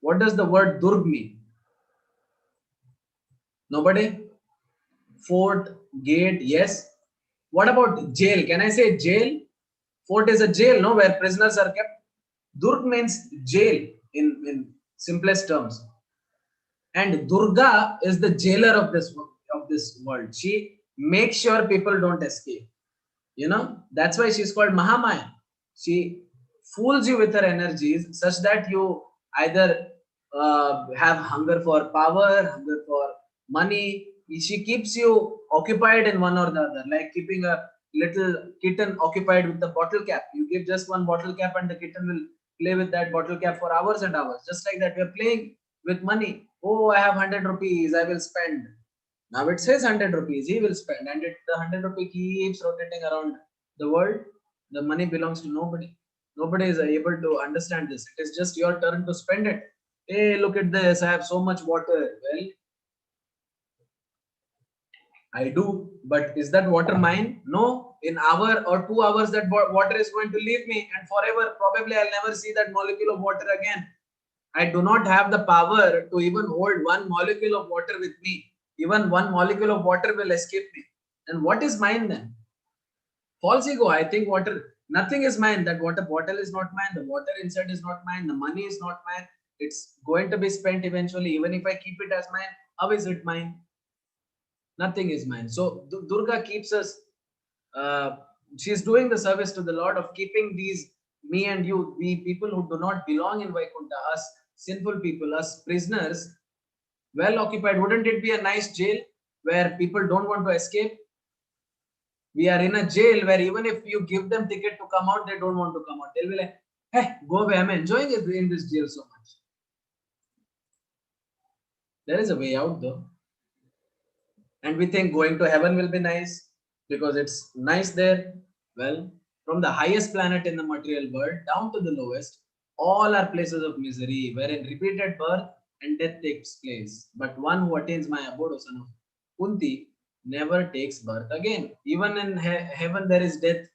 What does the word Durg mean? Nobody? Fort, gate, yes. What about jail? Can I say jail? Fort is a jail, no, where prisoners are kept. Durg means jail in simplest terms. And Durga is the jailer of this world. She makes sure people don't escape. That's why she's called Mahamaya. She fools you with her energies such that you either have hunger for power, hunger for money. She keeps you occupied in one or the other, like keeping a little kitten occupied with the bottle cap. You give just one bottle cap and the kitten will play with that bottle cap for hours and hours. Just like that, we are playing with money. Oh, I have 100 rupees, I will spend. Now it says 100 rupees, he will spend, and the 100 rupee keeps rotating around the world. The money belongs to nobody. Nobody is able to understand this. It is just your turn to spend it. Hey, look at this, I have so much water. Well, I do, but is that water mine? No. In hour or 2 hours, that water is going to leave me, and forever, probably I'll never see that molecule of water again. I do not have the power to even hold one molecule of water with me. Even one molecule of water will escape me. And what is mine then? False ego. I think water, nothing is mine. That water bottle is not mine. The water inside is not mine. The money is not mine. It's going to be spent eventually. Even if I keep it as mine, how is it mine? Nothing is mine. So Durga keeps us, she's doing the service to the Lord of keeping these, me and you, we people who do not belong in Vaikuntha, us sinful people, us prisoners, well occupied. Wouldn't it be a nice jail where people don't want to escape? We are in a jail where even if you give them ticket to come out, they don't want to come out. They'll be like, hey, go away. I'm enjoying it in this jail so much. There is a way out though. And we think going to heaven will be nice because it's nice there. Well, from the highest planet in the material world down to the lowest, all are places of misery wherein repeated birth and death takes place. But one who attains my abode, O son of Kunti, never takes birth again. Even in heaven there is death.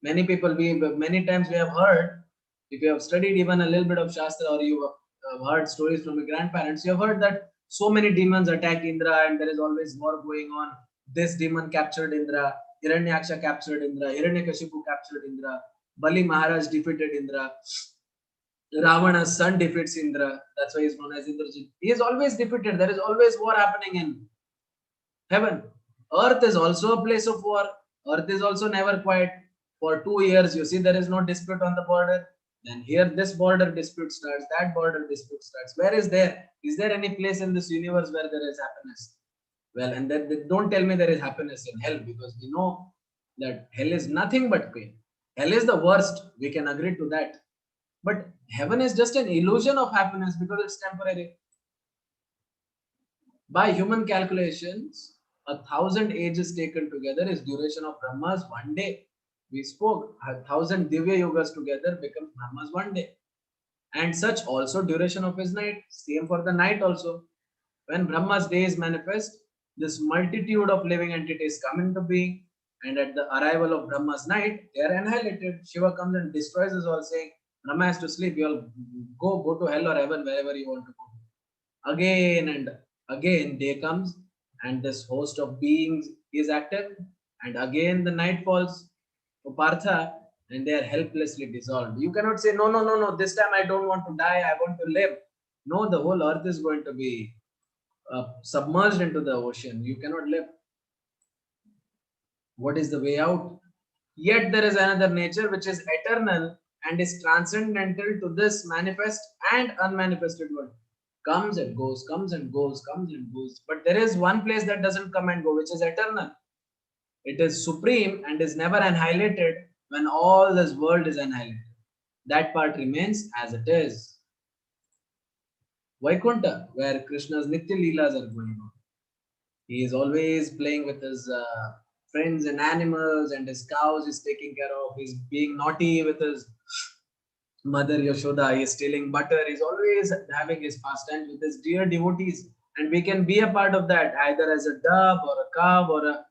Many times we have heard, If you have studied even a little bit of Shastra, or you have heard stories from your grandparents, you have heard that so many demons attack Indra and there is always war going on. This demon captured Indra, Hiranyaksha captured Indra, Hiranyakashipu captured Indra, Bali Maharaj defeated Indra, Ravana's son defeats Indra. That's why he's known as Indrajit. He is always defeated. There is always war happening in heaven. Earth is also a place of war. Earth is also never quiet. For 2 years, you see there is no dispute on the border. Then here this border dispute starts, that border dispute starts. Where is there? Is there any place in this universe where there is happiness? Well, and then don't tell me there is happiness in hell, because we know that hell is nothing but pain. Hell is the worst. We can agree to that. But heaven is just an illusion of happiness because it's temporary. By human calculations, 1,000 ages taken together is duration of Brahma's one day. We spoke 1,000 Divya Yogas together becomes Brahma's one day. And such also duration of his night. Same for the night also. When Brahma's day is manifest, this multitude of living entities come into being, and at the arrival of Brahma's night, they are annihilated. Shiva comes and destroys us all, saying, Brahma has to sleep, you all go to hell or heaven, wherever you want to go. Again and again, day comes, and this host of beings is active, and again the night falls for Partha, and they are helplessly dissolved. You cannot say, no, no, no, no, this time I don't want to die, I want to live. No, the whole earth is going to be submerged into the ocean. You cannot live. What is the way out? Yet there is another nature which is eternal and is transcendental to this manifest and unmanifested world. Comes and goes, comes and goes, comes and goes. But there is one place that doesn't come and go, which is eternal. It is supreme and is never annihilated when all this world is annihilated. That part remains as it is. Vaikuntha, where Krishna's Nitya Leelas are going on. He is always playing with his friends and animals, and his cows he's taking care of. He's being naughty with his mother Yashoda. He's stealing butter. He's always having his pastime with his dear devotees. And we can be a part of that, either as a dove or a cow or a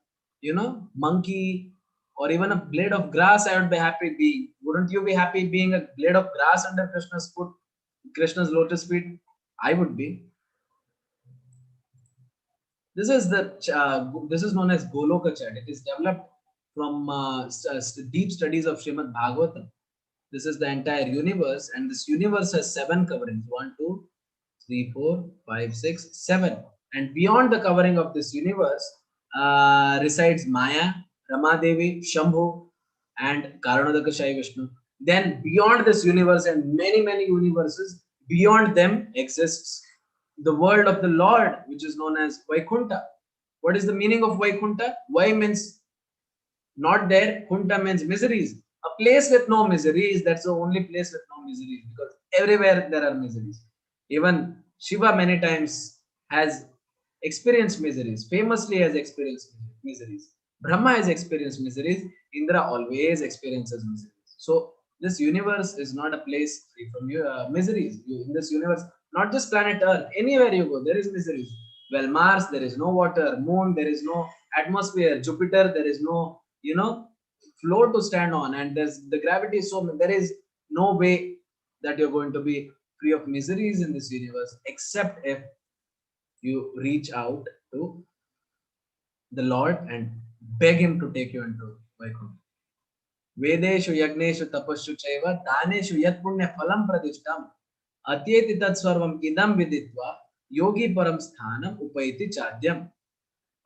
monkey or even a blade of grass. I would be happy being. Wouldn't you be happy being a blade of grass under Krishna's foot, Krishna's lotus feet? I would be. This is known as Goloka chart. It is developed from deep studies of Srimad Bhagavatam. This is the entire universe, and this universe has 7 coverings: 1, 2, 3, 4, 5, 6, 7. And beyond the covering of this universe resides Maya, Ramadevi, Shambhu, and Karanodakashayi Vishnu. Then beyond this universe and many, many universes, beyond them exists the world of the Lord, which is known as Vaikuntha. What is the meaning of Vaikuntha? Vai means not there, Kunta means miseries. A place with no miseries, that's the only place with no miseries, because everywhere there are miseries. Even Shiva many times has experienced miseries, famously has experienced miseries. Brahma has experienced miseries, Indra always experiences miseries. So this universe is not a place free from miseries. In this universe, not just planet Earth, anywhere you go, there is miseries. Well, Mars, there is no water. Moon, there is no atmosphere. Jupiter, there is no, floor to stand on. And the gravity is so, there is no way that you're going to be free of miseries in this universe, except if you reach out to the Lord and beg Him to take you into Vaikuntha. Vedeshu yagneshu tapashu chaiva daneshu yat punya phalam pradishtam atyeti tat sarvam idam viditva yogi param sthanam upaiti chadyam.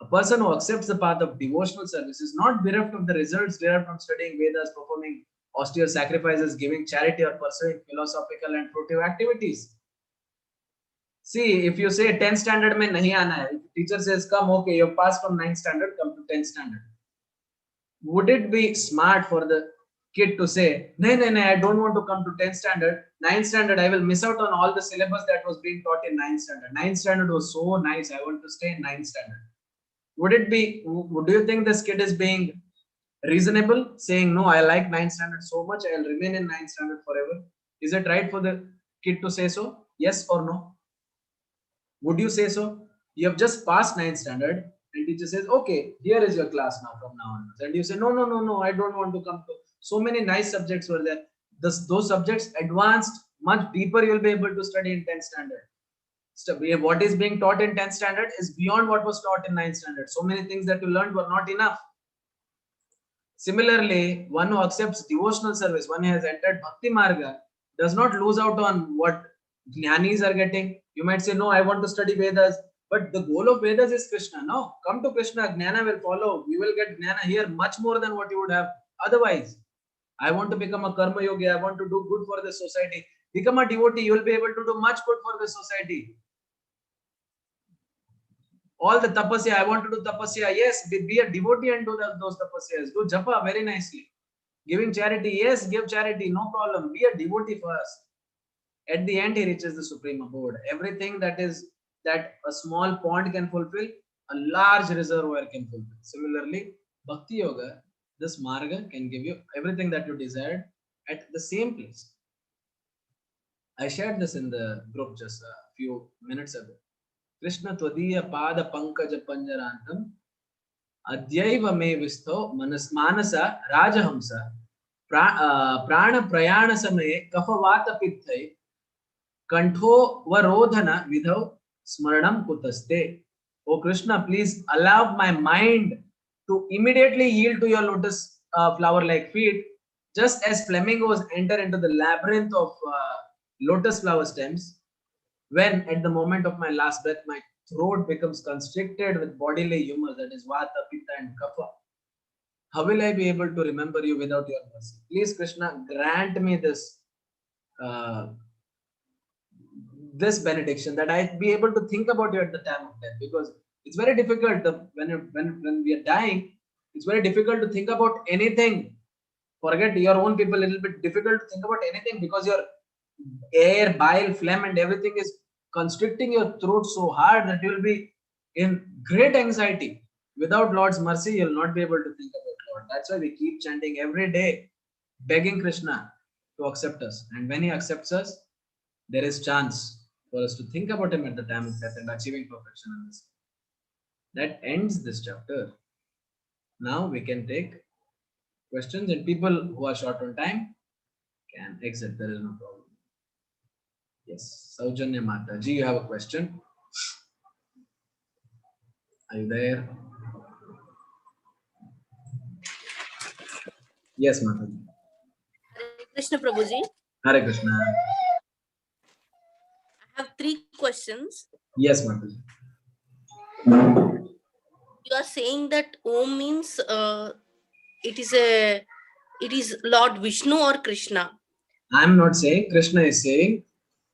A person who accepts the path of devotional service is not bereft of the results derived from studying Vedas, performing austere sacrifices, giving charity, or pursuing philosophical and fruitive activities. See, if you say 10th standard mein nahi aana hai, if teacher says come, okay, you've passed from 9th standard, come to 10th standard. Would it be smart for the kid to say, no, I don't want to come to 10th standard, 9th standard, I will miss out on all the syllabus that was being taught in 9th standard. 9th standard was so nice, I want to stay in 9th standard. Would do you think this kid is being reasonable, saying, no, I like 9th standard so much, I'll remain in 9th standard forever? Is it right for the kid to say so? Yes or no? Would you say so? You have just passed 9th standard, and teacher says, okay, here is your class now from now on. And you say, no, I don't want to come to. So many nice subjects were there. those subjects advanced, much deeper you'll be able to study in 10th standard. What is being taught in 10th standard is beyond what was taught in 9th standard. So many things that you learned were not enough. Similarly, one who accepts devotional service, one who has entered Bhakti Marga, does not lose out on what Jnanis are getting. You might say, no, I want to study Vedas, but the goal of Vedas is Krishna. No, come to Krishna, Jnana will follow. You will get Jnana here much more than what you would have otherwise. I want to become a Karma Yogi, I want to do good for the society. Become a devotee, you will be able to do much good for the society. All the tapasya, I want to do tapasya. Yes, be a devotee and do those tapasyas. Do japa very nicely. Giving charity, yes, give charity, no problem. Be a devotee first. At the end, he reaches the supreme abode. Everything that a small pond can fulfill, a large reservoir can fulfill. Similarly, Bhakti Yoga, this marga can give you everything that you desired at the same place. I shared this in the group just a few minutes ago. Krishna Tvadiya Pada Pankaja Panjarantam Adyaiva Me Visto Manasa Rajahamsa Prana Prayana Samaye Kafavata Pitthai Kantho Varodhana Vidhav Smaranam Kutaste. Oh Krishna, please allow my mind to immediately yield to your lotus flower like feet, just as flamingos enter into the labyrinth of lotus flower stems. When at the moment of my last breath, my throat becomes constricted with bodily humors, that is Vata, Pitta, and Kapha. How will I be able to remember you without your mercy? Please, Krishna, grant me this this benediction that I be able to think about you at the time of death, because it's very difficult when we are dying. It's very difficult to think about anything. Forget your own people. A little bit difficult to think about anything because your air, bile, phlegm, and everything is constricting your throat so hard that you will be in great anxiety. Without Lord's mercy, you'll not be able to think about Lord. That's why we keep chanting every day, begging Krishna to accept us. And when he accepts us, there is chance for us to think about him at the time of death and achieving perfection in this. That ends this chapter. Now we can take questions, and people who are short on time can exit. There is no problem. Yes, Saujanya Mata ji, you have a question? Are you there? Yes, Mata ji. Hare Krishna Prabhuji. Hare Krishna. I have 3 questions. Yes, Mata ji. You are saying that Om means it is Lord Vishnu or Krishna. I am not saying. Krishna is saying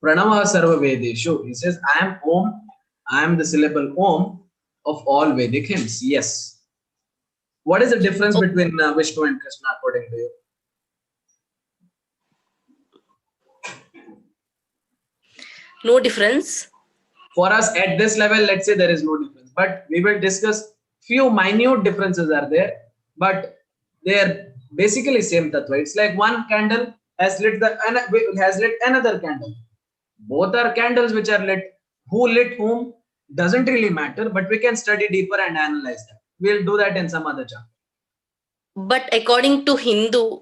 Pranava Sarva Vedeshu. He says, I am Om. I am the syllable Om of all Vedic hymns. Yes. What is the difference between Vishnu and Krishna according to you? No difference. For us at this level, let's say there is no difference. But we will discuss few minute differences are there. But they are basically same tattva. It's like one candle has lit another candle. Both are candles which are lit. Who lit whom doesn't really matter, but we can study deeper and analyze that. We'll do that in some other chapter. But according to Hindu,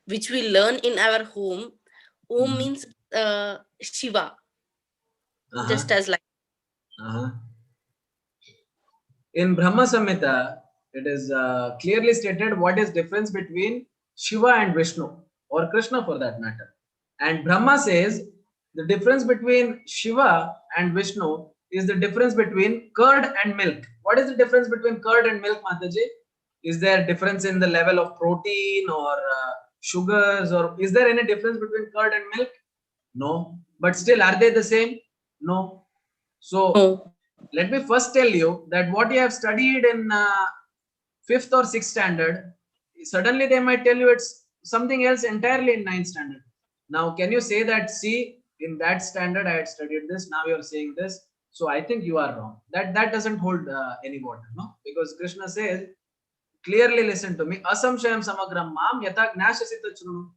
which we learn in our home, Om means Shiva. Just as like. In Brahma Samhita, it is clearly stated what is difference between Shiva and Vishnu, or Krishna for that matter. And Brahma says the difference between Shiva and Vishnu is the difference between curd and milk. What is the difference between curd and milk, Mataji? Is there a difference in the level of protein or sugars, or is there any difference between curd and milk? No. But still, are they the same? No. So let me first tell you that what you have studied in 5th or 6th standard, suddenly they might tell you it's something else entirely in 9th standard. Now, can you say that, see, in that standard I had studied this, now you're saying this, so I think you are wrong. That doesn't hold any water, no? Because Krishna says, clearly listen to me, asamshayam samagram mam yata gnashasita chrunu.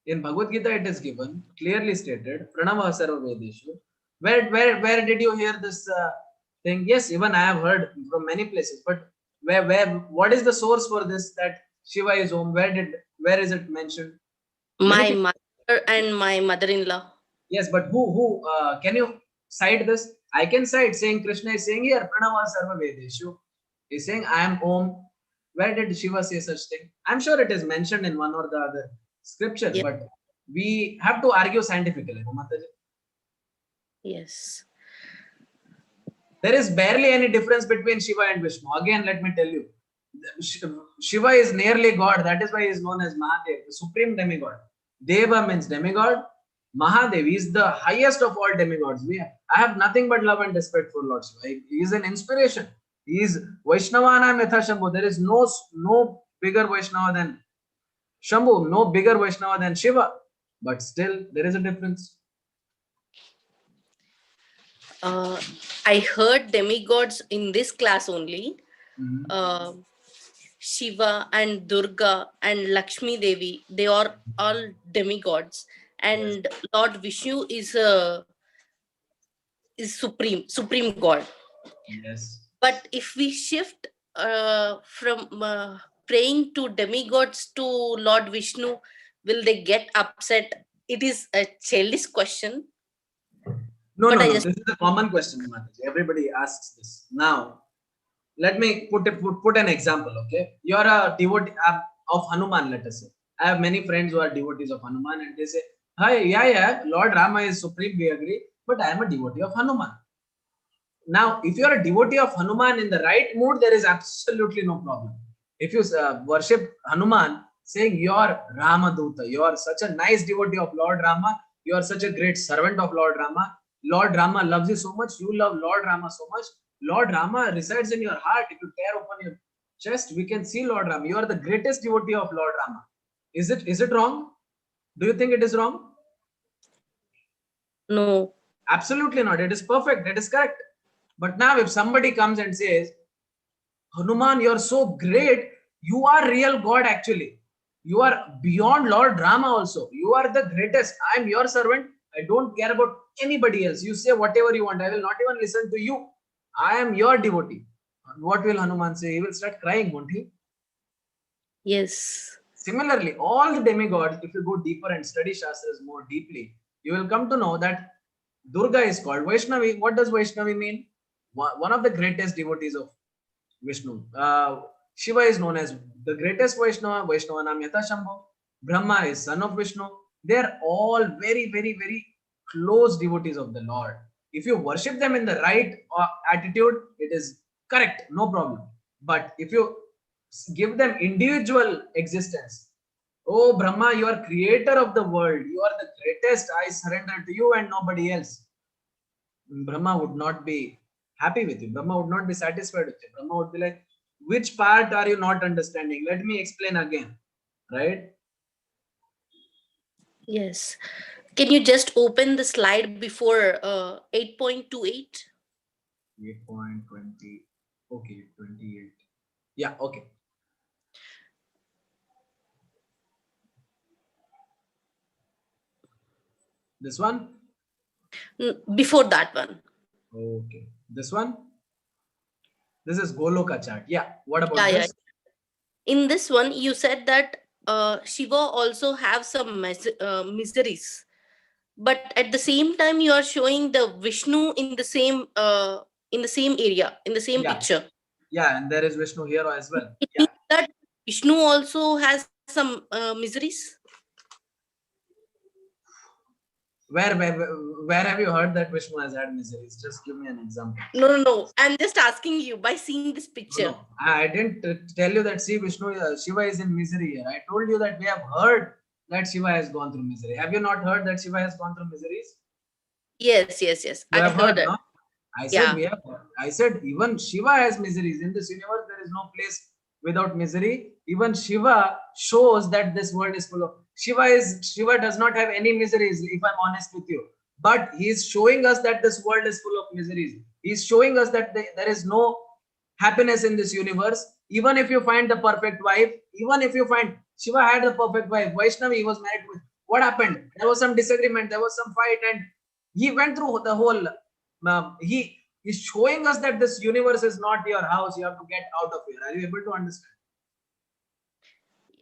In Bhagavad Gita it is given, clearly stated, Pranava Sarva Vedeshu. Where did you hear this thing? Yes, even I have heard from many places, but what is the source for this? That Shiva is Om? Where is it mentioned? Many My people- mother and my mother-in-law. Yes, but who can you cite this? I can cite saying Krishna is saying here Pranava Sarva Vedeshu. He's saying I am Om. Where did Shiva say such thing? I'm sure it is mentioned in one or the other scripture, Yeah. but we have to argue scientifically. No, Mataji. Yes. There is barely any difference between Shiva and Vishnu. Again, let me tell you, Shiva is nearly God. That is why he is known as Mahadev, the supreme demigod. Deva means demigod. Mahadev is the highest of all demigods. I have nothing but love and respect for Lord Shiva. He is an inspiration. He is Vaishnavanam Yatha Shambhu. There is no bigger Vaishnava than Shambhu, no bigger Vaishnava than Shiva. But still, there is a difference. I heard demigods in this class only. Mhm. Shiva and Durga and Lakshmi Devi, they are all demigods, and Lord Vishnu is supreme God. Yes. But if we shift from praying to demigods to Lord Vishnu, will they get upset? It is a childish question. No, But no, I no. just- This is a common question, Mataji. Everybody asks this. Now, let me put an example. Okay, you are a devotee of Hanuman. Let us say I have many friends who are devotees of Hanuman, and they say, "Hi, yeah, Lord Rama is supreme. We agree, but I am a devotee of Hanuman." Now, if you are a devotee of Hanuman in the right mood, there is absolutely no problem. If you worship Hanuman, saying you are Ramaduta, you are such a nice devotee of Lord Rama, you are such a great servant of Lord Rama. Lord Rama loves you so much, you love Lord Rama so much. Lord Rama resides in your heart. If you tear open your chest, we can see Lord Rama. You are the greatest devotee of Lord Rama. Is it wrong? Do you think it is wrong? No. Absolutely not. It is perfect. It is correct. But now, if somebody comes and says, Hanuman, you're so great, you are real God actually. You are beyond Lord Rama also. You are the greatest. I am your servant. I don't care about anybody else. You say whatever you want. I will not even listen to you. I am your devotee. What will Hanuman say? He will start crying, won't he? Yes. Similarly, all the demigods, if you go deeper and study Shastras more deeply, you will come to know that Durga is called Vaishnavi. What does Vaishnavi mean? One of the greatest devotees of Vishnu. Shiva is known as the greatest Vaishnava. Vaishnava Nam Yatha Shambhu. Brahma is son of Vishnu. They are all very, very, very close devotees of the Lord. If you worship them in the right attitude, it is correct, no problem. But if you give them individual existence, oh Brahma, you are creator of the world. You are the greatest. I surrender to you and nobody else. Brahma would not be happy with you. Brahma would not be satisfied with you. Brahma would be like, which part are you not understanding? Let me explain again. Right? Yes. Can you just open the slide before 8.28? 8.20. Okay, 28. Yeah, okay. This one? Before that one. Okay. This one? This is Goloka chart. Yeah. What about Yeah. this? In this one, you said that Shiva also have some miseries, but at the same time, you are showing the Vishnu in the same area, in the same Yeah. picture. Yeah, and there is Vishnu here as well. It Yeah. means that Vishnu also has some miseries. Where have you heard that Vishnu has had miseries? Just give me an example. No. I'm just asking you by seeing this picture. No, I didn't tell you that see Vishnu, Shiva is in misery here. I told you that we have heard that Shiva has gone through misery. Have you not heard that Shiva has gone through miseries? Yes. You I have heard, heard it. no? I said Yeah. we have. I said even Shiva has miseries in this universe. There is no place without misery. Even Shiva shows that this world is full of. Shiva does not have any miseries. If I'm honest with you, but he is showing us that this world is full of miseries. He's showing us that there is no happiness in this universe. Even if you find the perfect wife, even if you find Shiva had the perfect wife, Vaishnavi he was married with. What happened? There was some disagreement. There was some fight, and he went through the whole. He is showing us that this universe is not your house. You have to get out of here. Are you able to understand?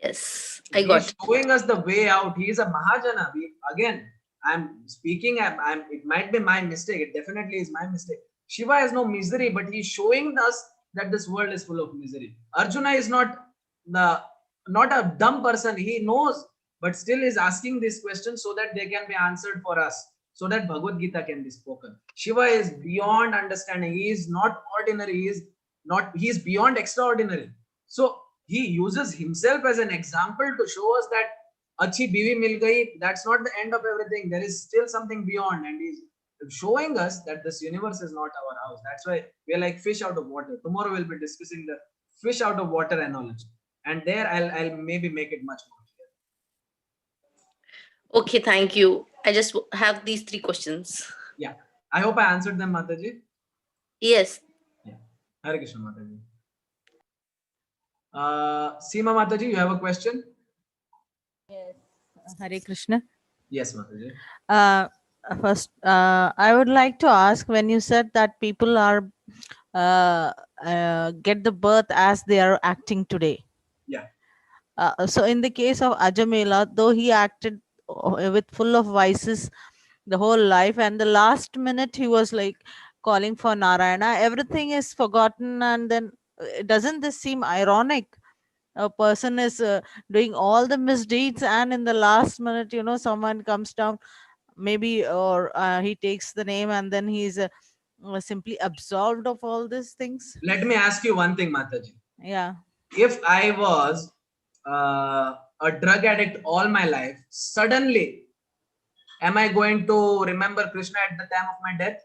Yes, I He got is it. showing us the way out. He is a Mahajana. Again, I'm speaking, it might be my mistake. It definitely is my mistake. Shiva has no misery, but he's showing us that this world is full of misery. Arjuna is the not a dumb person. He knows, but still is asking these questions so that they can be answered for us, so that Bhagavad Gita can be spoken. Shiva is beyond understanding. He is not ordinary. He is beyond extraordinary. So he uses himself as an example to show us that achi bivi mil gayi, that's not the end of everything. There is still something beyond, and he's showing us that this universe is not our house. That's why we are like fish out of water. Tomorrow we'll be discussing the fish out of water analogy, and there I'll maybe make it much more clear. Okay, thank you. I just have these 3 questions. Yeah, I hope I answered them, Mataji. Yes. Yeah, Hare Krishna, Mataji. Seema Mataji, you have a question? Hare Krishna. Yes, Mataji. First, I would like to ask, when you said that people are get the birth as they are acting today. Yeah. So in the case of Ajamela, though he acted with full of vices the whole life, and the last minute he was like calling for Narayana, everything is forgotten, and then doesn't this seem ironic? A person is doing all the misdeeds, and in the last minute, someone comes down, maybe, or he takes the name, and then he's simply absolved of all these things. Let me ask you one thing, Mataji. Yeah. If I was a drug addict all my life, suddenly, am I going to remember Krishna at the time of my death?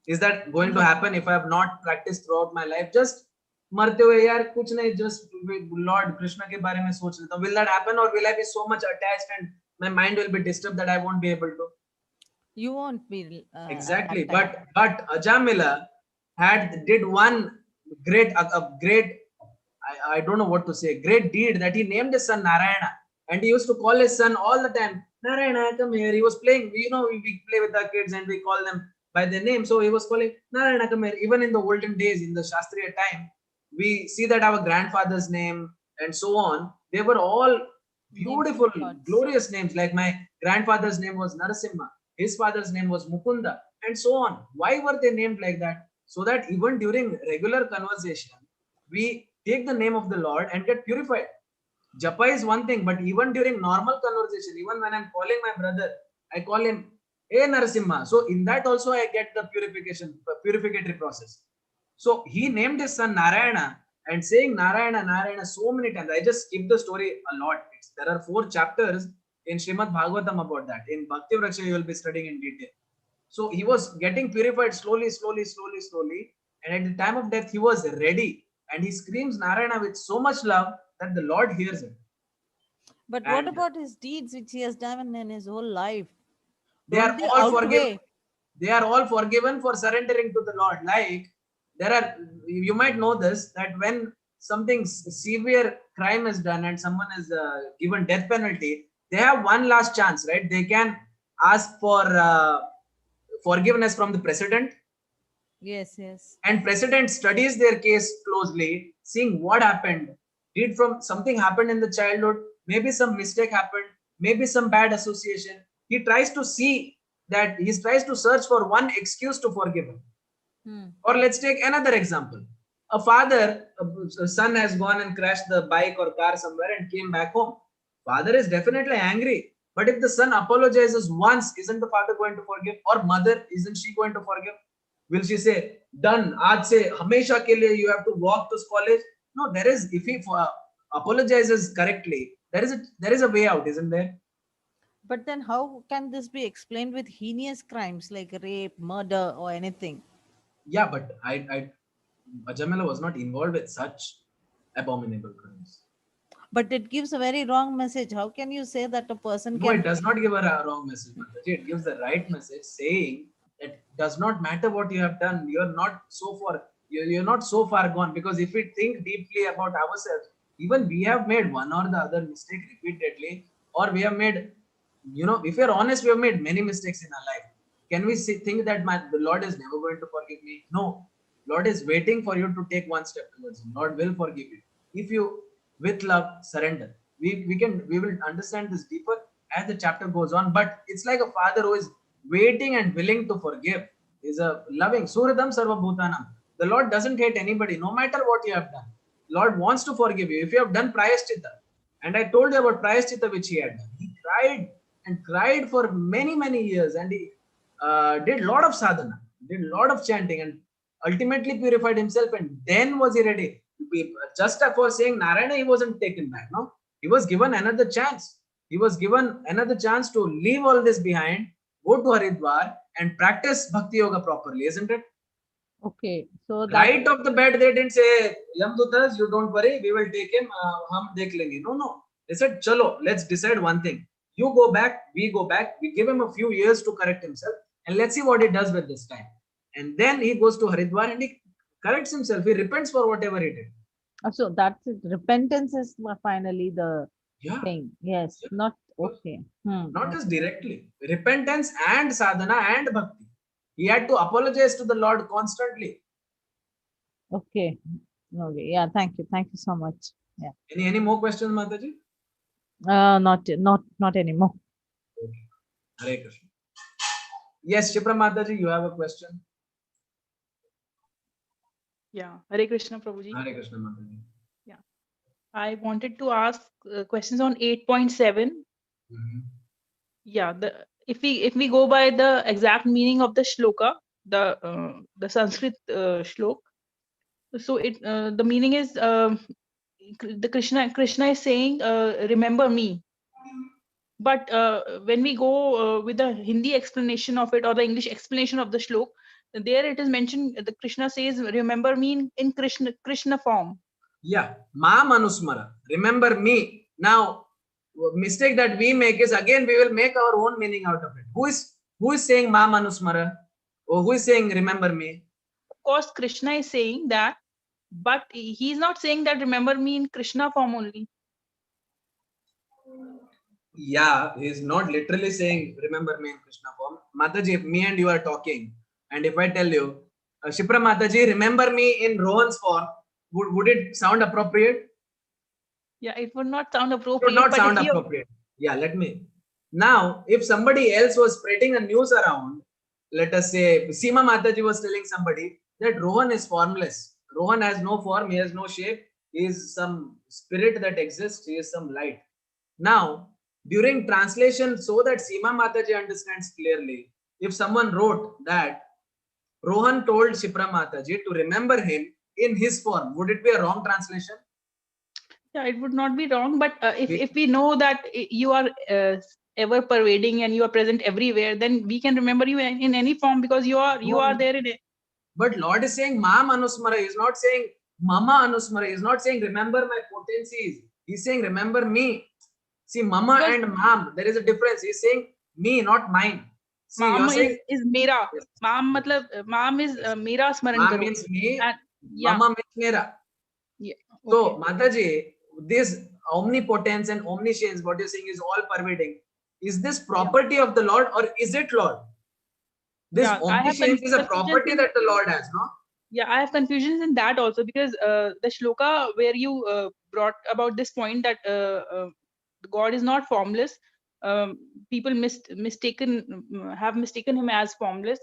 Is that going to happen if I have not practiced throughout my life? Just मरते हुए यार कुछ नहीं, just Lord Krishna के बारे में सोच लेता हूँ. Will that happen, or will I be so much attached and my mind will be disturbed that I won't be able to? You won't be Exactly. at that time. But Ajamila did one great a great, I don't know what to say, great deed, that he named his son Narayana, and he used to call his son all the time, Narayana, come here. He was playing, we play with our kids and we call them by their name. So he was calling Narayana, come here. Even in the olden days, in the Shastriya time, we see that our grandfather's name and so on, they were all beautiful, glorious names. Like my grandfather's name was Narasimha, his father's name was Mukunda, and so on. Why were they named like that? So that even during regular conversation, we take the name of the Lord and get purified. Japa is one thing, but even during normal conversation, even when I'm calling my brother, I call him, Hey Narasimha. So in that also I get the purificatory process. So he named his son Narayana, and saying Narayana, Narayana so many times. I just skip the story a lot. There are 4 chapters in Srimad Bhagavatam about that. In Bhakti Vraksha, you will be studying in detail. So he was getting purified slowly. And at the time of death, he was ready. And he screams Narayana with so much love that the Lord hears it. But what about his deeds which he has done in his whole life? They are Don't they all forgiven. outweigh? They are all forgiven for surrendering to the Lord. Like, you might know this, that when something severe crime is done and someone is given death penalty, they have one last chance, right? They can ask for forgiveness from the president. Yes, yes. And president studies their case closely, seeing what happened. Did from something happened in the childhood, maybe some mistake happened, maybe some bad association. He tries to see that, he tries to search for one excuse to forgive him. Or let's take another example. A father, a son has gone and crashed the bike or car somewhere and came back home. Father is definitely angry. But if the son apologizes once, isn't the father going to forgive? Or mother, isn't she going to forgive? Will she say, done, aaj se hamesha ke liye you have to walk to college? No, there is, if he apologizes correctly, there is a way out, isn't there? But then how can this be explained with heinous crimes like rape, murder, or anything? Yeah, but Ajamela was not involved with such abominable crimes. But it gives a very wrong message. How can you say that a person No, can? it does not give a wrong message, Mataji. It gives the right message, saying that does not matter what you have done. You're not so far. You're not so far gone. Because if we think deeply about ourselves, even we have made one or the other mistake repeatedly, or we have made, if you're honest, we have made many mistakes in our life. Can we think that the Lord is never going to forgive me? No. Lord is waiting for you to take one step towards Him. Lord will forgive you. If you with love, surrender. We will understand this deeper as the chapter goes on, but it's like a father who is waiting and willing to forgive. Is a loving Suhridam Sarva Bhutanam. The Lord doesn't hate anybody, no matter what you have done. Lord wants to forgive you. If you have done prayaschitta, and I told you about prayaschitta which he had done, he cried and cried for many, many years, and he did lot of sadhana, did lot of chanting, and ultimately purified himself, and then was he ready. Just for saying Narayana, he wasn't taken back. No, he was given another chance. He was given another chance to leave all this behind, go to Haridwar, and practice Bhakti Yoga properly, isn't it? Okay, so that Right off the bat, they didn't say, Yamdutas, you don't worry, we will take him, hum dekh lenge. No, no. They said, Chalo, let's decide one thing. You go back, we go back, we give him a few years to correct himself, and let's see what he does with this time. And then he goes to Haridwar and he corrects himself, he repents for whatever he did. so that's it. Repentance is finally the Yeah. thing. Yes, Yeah. not okay. Not just directly. Repentance and sadhana and bhakti. He had to apologize to the Lord constantly. Okay. Okay. Yeah. Thank you. Thank you so much. Yeah. Any more questions, Mataji? Not anymore. Okay. Hare Krishna. Yes, Shipra Mataji, you have a question? Yeah, Hare Krishna, Prabhuji. Hare Krishna Mataji. I wanted to ask questions on 8.7. Mhm. Yeah, if we go by the exact meaning of the shloka, the Sanskrit shlok, so the meaning is the Krishna is saying, remember me. But when we go with the Hindi explanation of it or the English explanation of the shlok, there it is mentioned, the Krishna says, remember me in Krishna form. Yeah, Ma Manusmara. Remember me. Now, mistake that we make is again we will make our own meaning out of it. Who is saying Ma Manusmara? Or who is saying remember me? Of course, Krishna is saying that, but he's not saying that remember me in Krishna form only. Yeah, he's not literally saying remember me in Krishna form. Mataji, if me and you are talking, and if I tell you, Shipra Mataji, remember me in Rohan's form, would it sound appropriate? Yeah, it would not sound It would appropriate, not but sound if you appropriate. Yeah, let me. Now, if somebody else was spreading a news around, let us say Seema Mataji was telling somebody that Rohan is formless. Rohan has no form, he has no shape, he is some spirit that exists, he is some light. Now, during translation, so that Seema Mataji understands clearly, if someone wrote that Rohan told Shipra Mataji to remember him in his form, would it be a wrong translation? yeah, it would not be wrong, but We- if we know that you are ever pervading and you are present everywhere, then we can remember you in any form because you are there in it. But Lord is saying Ma Manusmara. He's not saying Mama Anusmara. He's not saying remember my potencies. He's saying remember me. See, Mama Because and Mam, there is a difference. He's saying me, not mine. See, you're Mom saying is mera. yes, Mom yes, matlab mom is yes. mera smaran Ma karo. means me, And yeah, Mama means Mera. yeah, So, okay. Mataji, this omnipotence and omniscience, what you're saying is all pervading. Is this property of the Lord or is it Lord? This Yeah, I have omniscience is a confusions property in that the Lord has, no? yeah, I have confusions in that also because the shloka where you brought about this point that God is not formless. People have mistaken him as formless.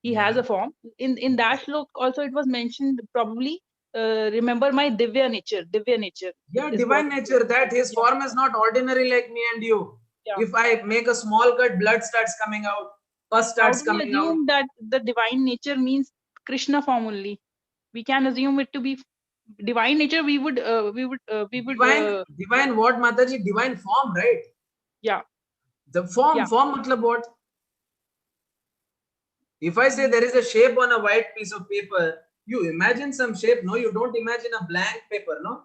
He has Yeah. a form. In that shlok also it was mentioned probably remember my divya nature. Divya nature Yeah, is what. divine nature, that his Yeah, form is not ordinary like me and you. yeah. If I make a small cut, blood starts coming out, pus How starts do we coming out. assume that the divine nature means Krishna form only? We can assume it to be divine nature. Divine, divine what, Mataji? Divine form, right? Yeah, The form, yeah. form matlab what? If I say there is a shape on a white piece of paper, you imagine some shape, no? You don't imagine a blank paper, no?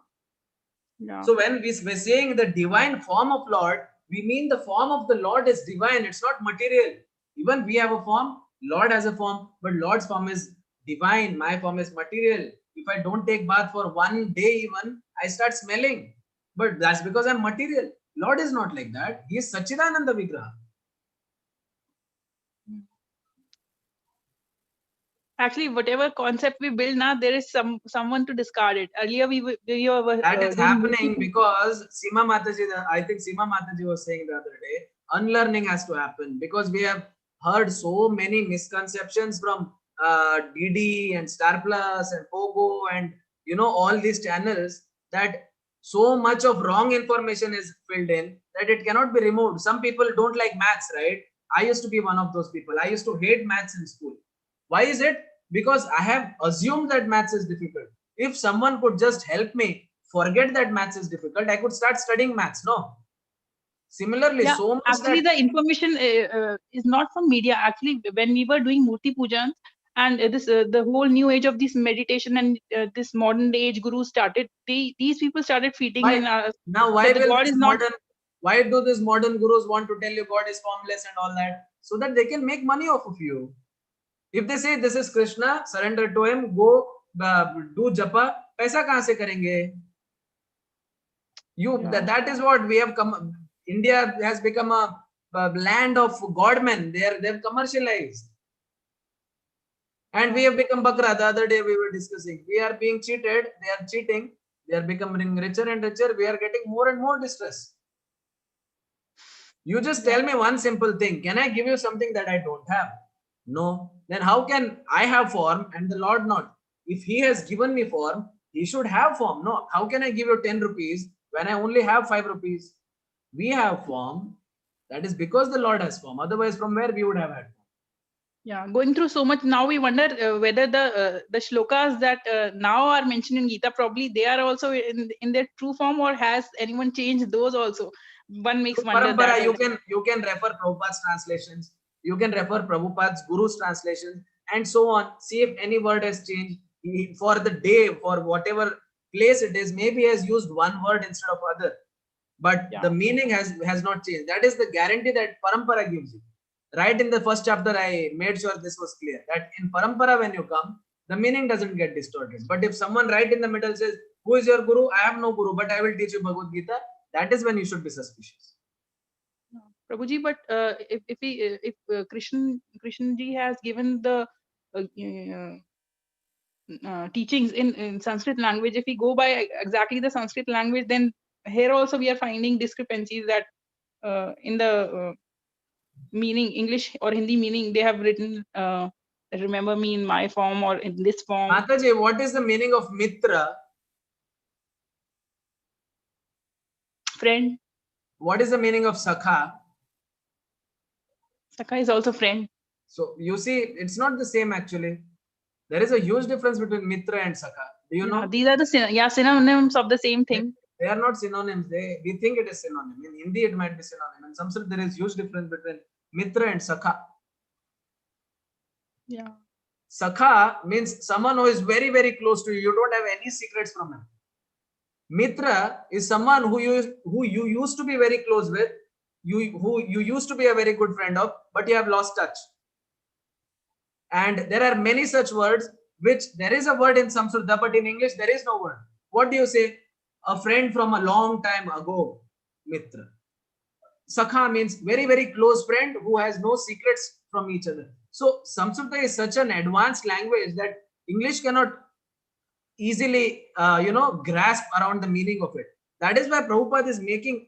Yeah. So when we're saying the divine form of Lord, we mean the form of the Lord is divine. It's not material. Even we have a form, Lord has a form, but Lord's form is divine. My form is material. If I don't take bath for one day even, I start smelling. But that's because I'm material. Lord is not like that. He is Sachidananda Vigraha. Actually, whatever concept we build now, there is someone to discard it. Earlier, we were That is doing happening because Seema Mataji, I think Seema Mataji was saying the other day, unlearning has to happen because we have heard so many misconceptions from DD and Star Plus and Pogo and all these channels, that so much of wrong information is filled in that it cannot be removed. Some people don't like maths, right? I used to be one of those people. I used to hate maths in school. Why is it? Because I have assumed that maths is difficult. If someone could just help me forget that maths is difficult, I could start studying maths. No. Similarly, Yeah, so much actually, that the information is not from media. Actually, when we were doing Murti Pujans and this the whole new age of this meditation and this modern age guru started, these people started feeding why in us now why that the will God this is not. modern why do these modern gurus want to tell you God is formless and all that? So that they can make money off of you. If they say this is Krishna, surrender to him, go do japa, paisa kahan se karenge? That is what we have come. India has become a land of godmen. They've commercialized, and we have become bakra. The other day we were discussing. We are being cheated. They are cheating. They are becoming richer and richer. We are getting more and more distress. You just tell me one simple thing. Can I give you something that I don't have? No. Then how can I have form and the Lord not? If He has given me form, He should have form. No. How can I give you 10 rupees when I only have 5 rupees? We have form. That is because the Lord has form. Otherwise, from where we would have had form? Yeah, going through so much now, we wonder whether the shlokas that now are mentioned in Gita, probably they are also in their true form, or has anyone changed those also? One makes wonder that Parampara, also. you can refer Prabhupada's translations. You can refer Prabhupada's Guru's translations and so on. See if any word has changed. For the day, for whatever place it is, maybe he has used one word instead of other, but Yeah. the meaning has not changed. That is the guarantee that Parampara gives you. Right in the first chapter, I made sure this was clear, that in Parampara, when you come, the meaning doesn't get distorted. But if someone right in the middle says, who is your Guru? I have no Guru, but I will teach you Bhagavad Gita, that is when you should be suspicious. Prabhuji, but if Krishna ji has given the teachings in Sanskrit language, if we go by exactly the Sanskrit language, then here also we are finding discrepancies that in the meaning, English or Hindi meaning, they have written remember me in my form or in this form. Mataji, what is the meaning of Mitra? Friend. What is the meaning of Sakha? Sakha is also friend. So you see, it's not the same actually. There is a huge difference between Mitra and Sakha. Do you know? These are the synonyms of the same thing. They are not synonyms. We think it is synonym. In Hindi, it might be synonym. In Sanskrit, there is huge difference between Mitra and Sakha. Yeah. Sakha means someone who is very, very close to you. You don't have any secrets from him. Mitra is someone who you used to be very close with, who you used to be a very good friend of, but you have lost touch. And there are many such words, which there is a word in Sanskrit, but in English there is no word. What do you say? A friend from a long time ago, Mitra. Sakha means very, very close friend who has no secrets from each other. So Sanskrit is such an advanced language that English cannot easily grasp around the meaning of it. That is why Prabhupada is making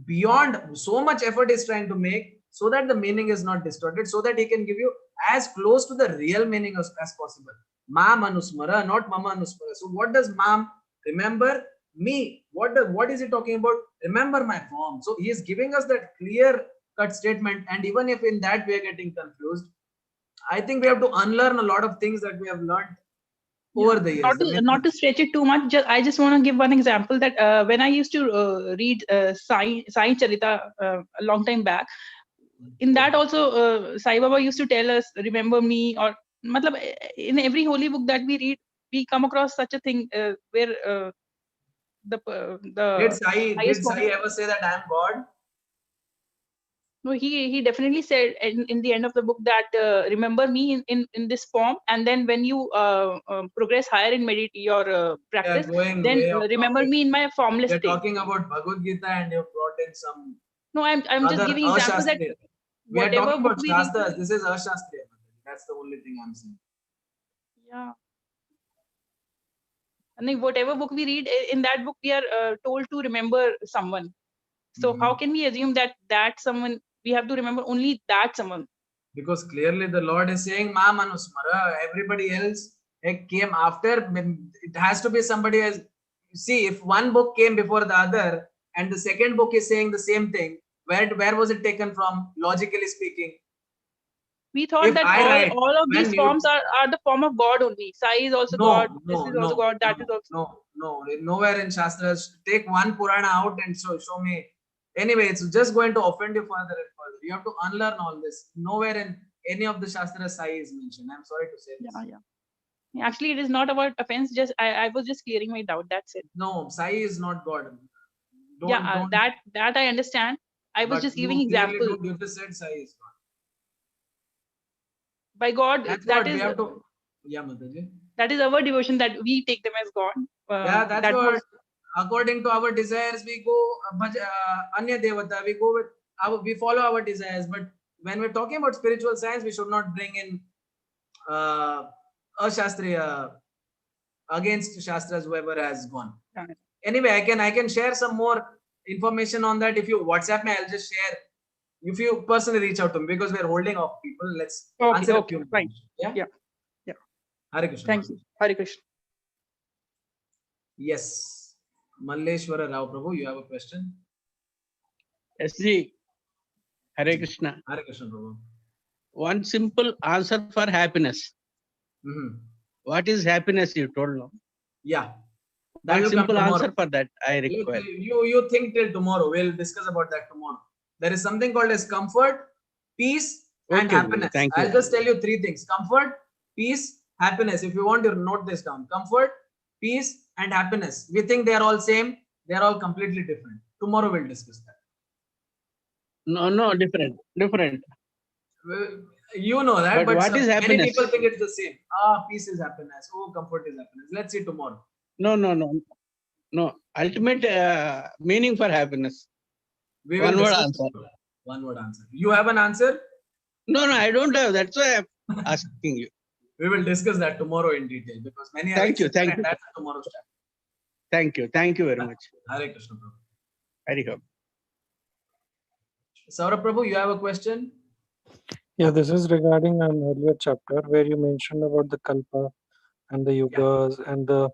beyond, so much effort is trying to make, so that the meaning is not distorted, so that he can give you as close to the real meaning as possible. Mam anusmara, not mama anusmara. So what does mam? Remember me. What is he talking about? Remember my form. So he is giving us that clear cut statement, and even if in that we are getting confused, I think we have to unlearn a lot of things that we have learned over the years. Not to stretch it too much, I just want to give one example that when I used to read Sai Charita a long time back, in that also Sai Baba used to tell us, remember me, or matlab, in every holy book that we read, we come across such a thing where did Sai ever say that I am God? No, he definitely said in the end of the book that remember me in this form, and then when you progress higher in your practice, then remember me in my formless state. You're talking about Bhagavad Gita and you brought in some. No, I'm just giving examples that we are talking about Shastras. This is Ashastriya. That's the only thing I'm saying. Yeah. And then whatever book we read, in that book we are told to remember someone. So how can we assume that that someone, we have to remember only that someone? Because clearly the Lord is saying, Ma Manusmara, everybody else came after. It has to be somebody else. See, if one book came before the other and the second book is saying the same thing, where was it taken from, logically speaking? We thought If that I write, all of these when you forms are the form of God only. Sai is also God, this is also God, that is also. Nowhere in Shastras. Take one Purana out and show me. Anyway, it's just going to offend you further and further. You have to unlearn all this. Nowhere in any of the Shastras Sai is mentioned. I'm sorry to say this. Yeah. Actually, it is not about offense. Just I was just clearing my doubt. That's it. No, Sai is not God. Don't. That I understand. I was But just you giving clearly example. do. You just said Sai is God. By God, That's that what is we have to. Yeah, Mataji. that is our devotion, that we take them as God. Yeah, that's that what. was, According to our desires, we go Anya Devata. We go with we follow our desires. But when we're talking about spiritual science, we should not bring in Ashastriya against Shastras, whoever has gone. Anyway, I can share some more information on that. If you WhatsApp me, I'll just share. If you personally reach out to me, because we're holding off people, let's answer a few fine. Yeah. Hare Krishna. Thank you. Hare Krishna. Yes. Malleshwara Rao Prabhu, you have a question? SG, Hare Krishna. Hare Krishna Prabhu. One simple answer for happiness. What is happiness? You told no. Yeah. That One simple answer for that I require. You think till tomorrow. We'll discuss about that tomorrow. There is something called as comfort, peace, and happiness. Thank you. I'll just tell you three things: comfort, peace, happiness. If you want to note this down: comfort, peace, and happiness. We think they are all same. They are all completely different. Tomorrow we'll discuss that. No, different. You know that, but what is many happiness? people think it's the same. Peace is happiness. Oh, comfort is happiness. Let's see tomorrow. No. Ultimate meaning for happiness. We will One-word discuss answer. tomorrow. One-word answer. You have an answer? No, I don't have. That's why I'm asking you. We will discuss that tomorrow in detail, because many are Thank you. and that's tomorrow's chapter. Thank you very much. Hare Krishna Prabhu. Hare Krishna. Saurabh Prabhu, you have a question? Yeah, this is regarding an earlier chapter where you mentioned about the Kalpa and the Yugas and the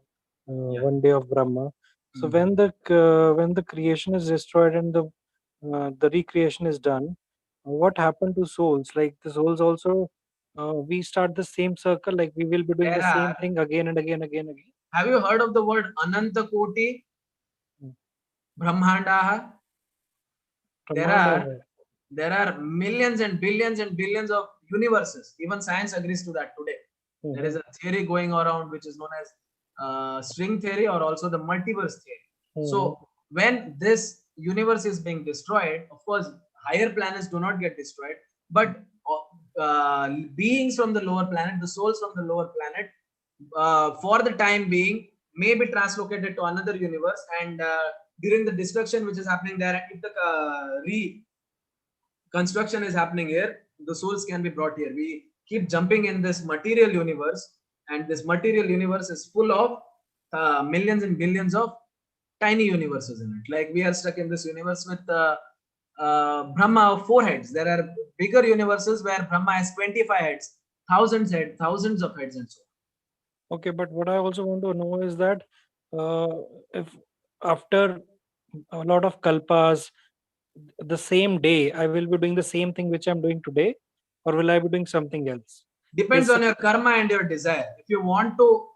one day of Brahma. So when the creation is destroyed and the recreation is done, what happened to souls? Like the souls also, we start the same circle. Like we will be doing the same thing again and again. Have you heard of the word Ananta Koti? Brahmandaha? There are millions and billions of universes. Even science agrees to that today. There is a theory going around which is known as string theory, or also the multiverse theory. So when this universe is being destroyed, of course, higher planets do not get destroyed, but beings from the lower planet, the souls from the lower planet, for the time being, may be translocated to another universe, and during the destruction which is happening there, if the reconstruction is happening here, the souls can be brought here. We keep jumping in this material universe, and this material universe is full of millions and billions of tiny universes in it. Like we are stuck in this universe with Brahma of 4 heads. There are bigger universes where Brahma has 25 heads, thousands of heads, and so on. Okay, but what I also want to know is that if after a lot of kalpas, the same day, I will be doing the same thing which I'm doing today, or will I be doing something else? Depends on your karma and your desire. If you want to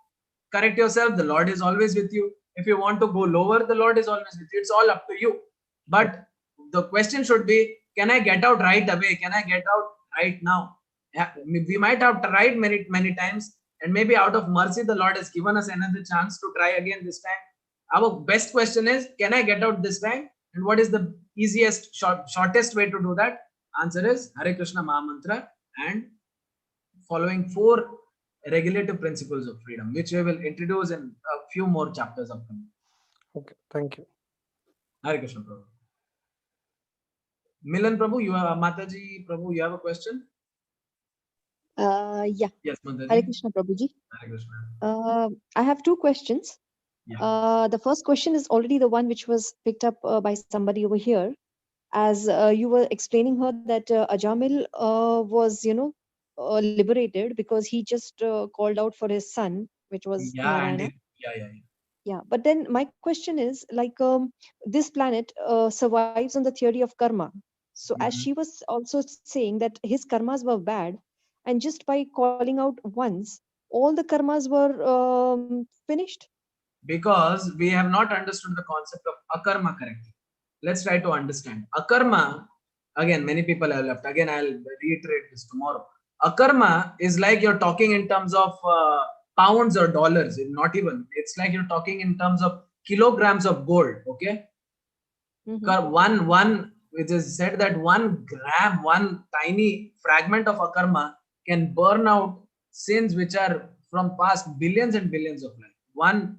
correct yourself, the Lord is always with you. If you want to go lower, the Lord is always with you. It's all up to you. But the question should be, can I get out right away? Can I get out right now? Yeah, we might have tried many times, and maybe out of mercy, the Lord has given us another chance to try again this time. Our best question is, can I get out this time? And what is the easiest, shortest way to do that? Answer is Hare Krishna Maha Mantra and following 4 regulative principles of freedom, which we will introduce in a few more chapters upcoming. Okay, thank you. Hare Krishna Prabhu. Milan Prabhu, you have Mataji Prabhu, you have a question? Yeah. Yes, Hare Mataji. Krishna, Prabhuji. Hare Krishna. I have two questions. Yeah. The first question is already the one which was picked up by somebody over here, as you were explaining her that Ajamil was, liberated because he just called out for his son, which was Yeah, and Narayana. yeah. Yeah, but then my question is like, this planet survives on the theory of karma. So as Mhm. she was also saying that his karmas were bad, and just by calling out once, all the karmas were finished. Because we have not understood the concept of akarma correctly. Let's try to understand. Akarma, again, many people have left. Again, I'll reiterate this tomorrow. Akarma is like you're talking in terms of pounds or dollars, not even. It's like you're talking in terms of kilograms of gold. Okay. One, it is said that 1 gram, one tiny fragment of akarma can burn out sins which are from past billions and billions of life. 1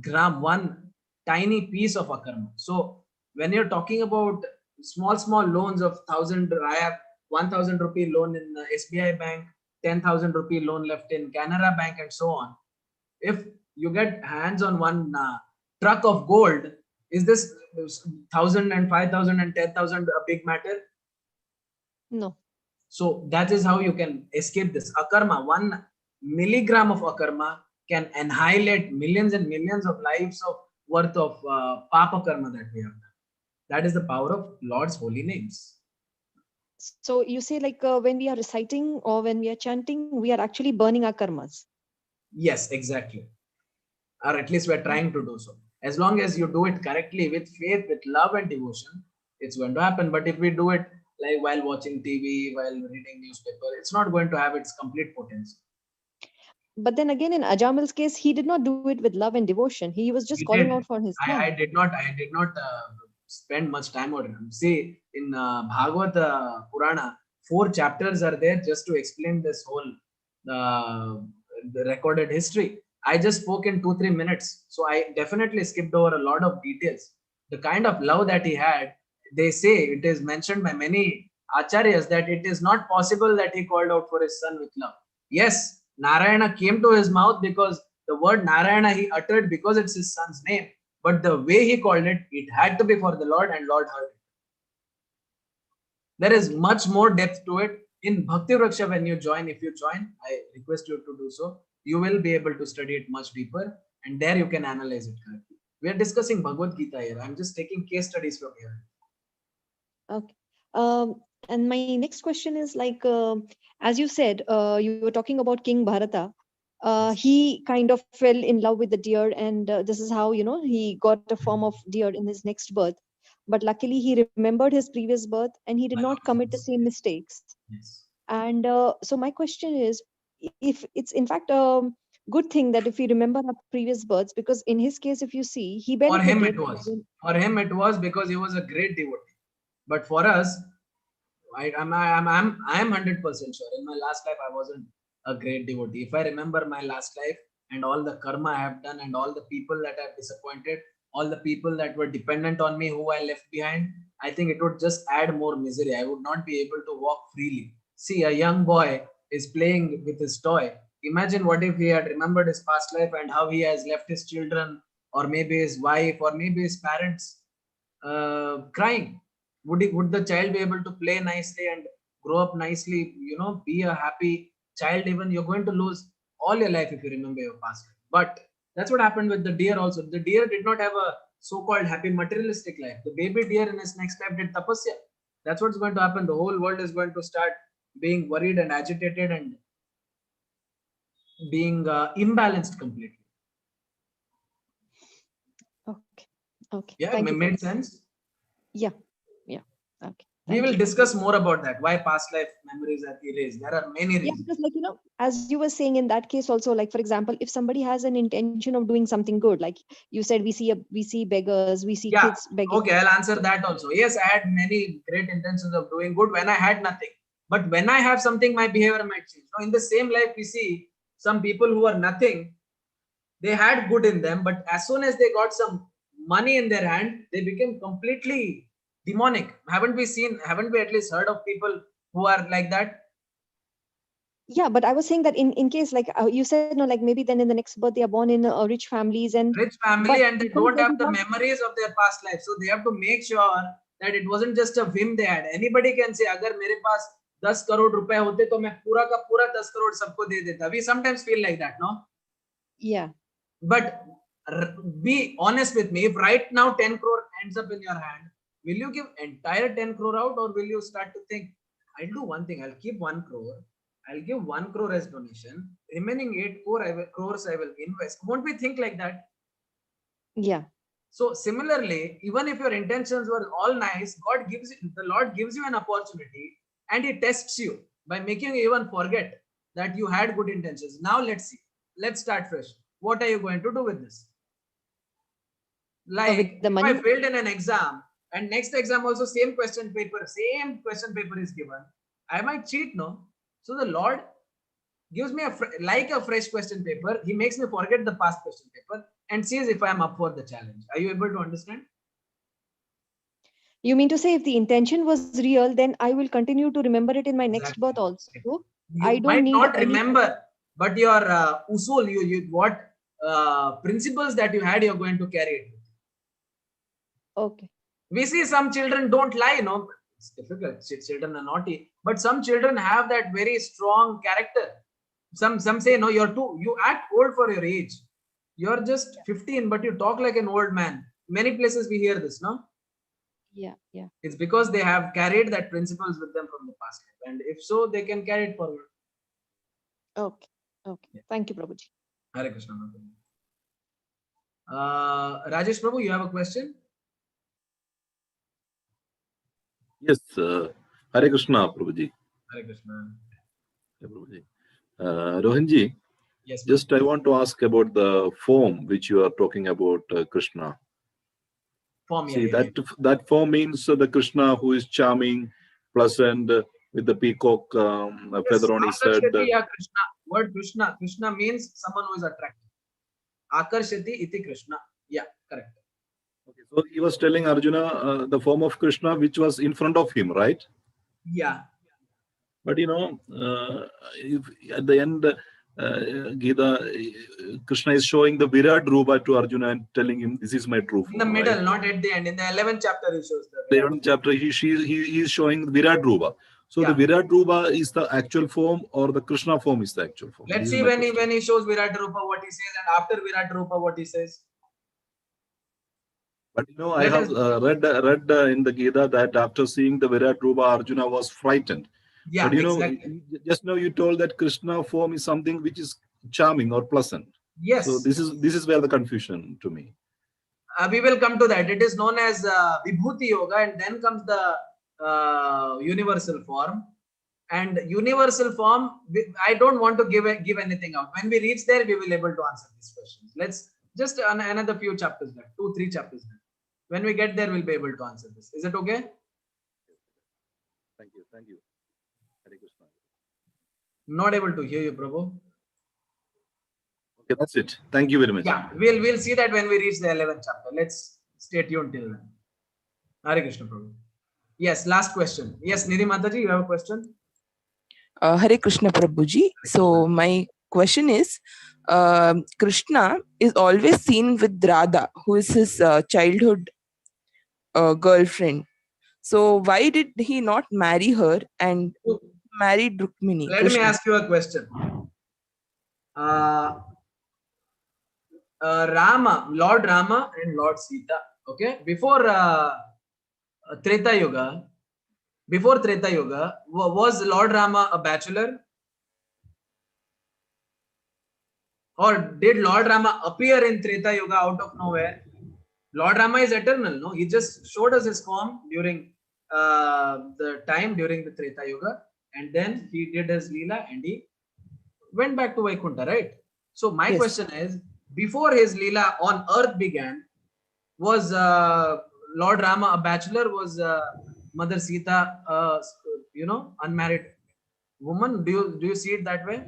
gram, one tiny piece of akarma. So when you're talking about small loans of 1,000, I have 1,000 rupee loan in SBI bank, 10,000 rupee loan left in Canara bank, and so on. If you get hands on one truck of gold, is this 1,000 and 5,000 and 10,000 a big matter? No. So that is how you can escape this akarma. 1 milligram of akarma can annihilate millions and millions of lives of worth of papa karma that we have done. That is the power of Lord's holy names. So you say like, when we are reciting or when we are chanting, we are actually burning our karmas. Yes, exactly. Or at least we're trying to do so. As long as you do it correctly with faith, with love and devotion, it's going to happen. But if we do it like while watching TV, while reading newspaper, it's not going to have its complete potential. But then again, in Ajamil's case, he did not do it with love and devotion. He was just He calling did. out for his son. I did not spend much time on it. See, in Bhagavad Purana, 4 chapters are there just to explain this whole the recorded history. I just spoke in 2-3 minutes, so I definitely skipped over a lot of details. The kind of love that he had, they say it is mentioned by many acharyas that it is not possible that he called out for his son with love. Yes, Narayana came to his mouth because the word Narayana he uttered because it's his son's name. But the way he called it, it had to be for the Lord, and Lord heard it. There is much more depth to it. In Bhakti Vraksha, when you join, if you join, I request you to do so. You will be able to study it much deeper, and there you can analyze it correctly. We are discussing Bhagavad Gita here. I'm just taking case studies from here. Okay. And my next question is like, as you said, you were talking about King Bharata. He kind of fell in love with the deer, and this is how, he got a form of deer in his next birth. But luckily, he remembered his previous birth and he did not commit the same mistakes. Yes. And so my question is, if it's in fact a good thing that if we remember our previous births, because in his case, if you see, he For him, it benefited. was. For him, it was because he was a great devotee. But for us, I'm 100% sure. In my last life, I wasn't a great devotee. If I remember my last life and all the karma I have done and all the people that I've disappointed, all the people that were dependent on me, who I left behind, I think it would just add more misery. I would not be able to walk freely. See, a young boy is playing with his toy. Imagine what if he had remembered his past life and how he has left his children, or maybe his wife, or maybe his parents crying. Would the child be able to play nicely and grow up nicely, be a happy child? Even you're going to lose all your life if you remember your past life. But that's what happened with the deer also. The deer did not have a so-called happy materialistic life. The baby deer in his next life did tapasya. That's what's going to happen. The whole world is going to start being worried and agitated and being imbalanced completely. Okay. Okay. Yeah, Thank you. made sense. Yeah. Yeah. Okay. We Thank will you. discuss more about that. Why past life memories are erased. There are many Yeah, reasons. because like, as you were saying in that case also, like for example, if somebody has an intention of doing something good, like you said, we see beggars, we see Yeah. kids begging. Okay, I'll answer that also. Yes, I had many great intentions of doing good when I had nothing. But when I have something, my behavior might change. Now, in the same life, we see some people who are nothing, they had good in them, but as soon as they got some money in their hand, they became completely demonic. Haven't we at least heard of people who are like that? Yeah, but I was saying that in case like you said, no, like maybe then in the next birth they are born in rich families and Rich family, but and they because don't they have do the not, memories of their past life, so they have to make sure that it wasn't just a whim they had. Anybody can say, अगर मेरे पास 10 करोड़ रुपए होते तो मैं पूरा का पूरा 10 करोड़ सबको दे देता. We sometimes feel like that, no? yeah, But be honest with me. If right now 10 crore ends up in your hand, will you give entire 10 crore out, or will you start to think, I'll do one thing, I'll keep 1 crore, I'll give 1 crore as donation, remaining 8 crores I will invest. Won't we think like that? yeah, So similarly, even if your intentions were all nice, the Lord gives you an opportunity and He tests you by making you even forget that you had good intentions. Now let's see. Let's start fresh. What are you going to do with this? Like with the if money. I failed in an exam and next exam also same question paper is given, I might cheat, no? So the Lord gives me like a fresh question paper. He makes me forget the past question paper and sees if I am up for the challenge. Are you able to understand? You mean to say if the intention was real, then I will continue to remember it in my next Exactly. birth also. You I don't might need not any. remember, but your usul, what principles that you had, you're going to carry it. Okay. We see some children don't lie, no? It's difficult. Children are naughty, but some children have that very strong character. Some say, no, you act old for your age. You're just 15, but you talk like an old man. Many places we hear this, no? Yeah, yeah. It's because they have carried that principles with them from the past life. And if so, they can carry it forward. Okay. Okay. Yeah. Thank you, Prabhuji. Hare Krishna. Rajesh Prabhu, you have a question? Yes, Hare Krishna, Prabhuji. Hare Krishna. Prabhuji. Rohanji, Yes, just I want to ask about the form which you are talking about, Krishna. Form, See, that form means the Krishna who is charming, pleasant, with the peacock feather on his head. Akarshati Krishna. Word Krishna. Krishna means someone who is attractive. Akarshati iti Krishna. Yeah, correct. Okay, so he was telling Arjuna the form of Krishna which was in front of him, right? Yeah. But if at the end, Gita, Krishna is showing the Virat Rupa to Arjuna and telling him, this is my true form. In the middle, right? not at the end. In the 11th chapter, he shows the 11th chapter, he is showing Virat Rupa. So Yeah. the Virat Rupa is the actual form, or the Krishna form is the actual form? Let's This see is my question. when he shows Virat Rupa what he says, and after Virat Rupa what he says. But I have read in the Gita that after seeing the Virat Rupa, Arjuna was frightened. Yeah, but exactly. just now you told that Krishna form is something which is charming or pleasant. Yes. So this is where the confusion to me. We will come to that. It is known as Vibhuti Yoga, and then comes the universal form. And universal form, I don't want to give anything out. When we reach there, we will be able to answer these questions. Let's just another few chapters left, 2-3 chapters left. When we get there, we'll be able to answer this. Is it okay? Thank you. Hare Krishna. Not able to hear you, Prabhu. Okay, that's it. Thank you very much. Yeah, we'll see that when we reach the 11th chapter. Let's stay tuned till then. Hare Krishna, Prabhu. Yes, last question. Yes, Nidhi Mataji, you have a question? Hare Krishna, Prabhuji. So my question is, Krishna is always seen with Radha, who is his childhood girlfriend. So why did he not marry her and marry Rukmini? Let Krishna? me ask you a question. Rama, Lord Rama and Lord Sita. Okay, before Treta Yuga, was Lord Rama a bachelor? Or did Lord Rama appear in Treta Yuga out of nowhere? Lord Rama is eternal, no? He just showed us his form during the time during the Treta Yuga, and then he did his Leela and he went back to Vaikuntha, right? So my question is, before his Leela on earth began, was Lord Rama a bachelor? Was Mother Sita unmarried woman? Do you see it that way?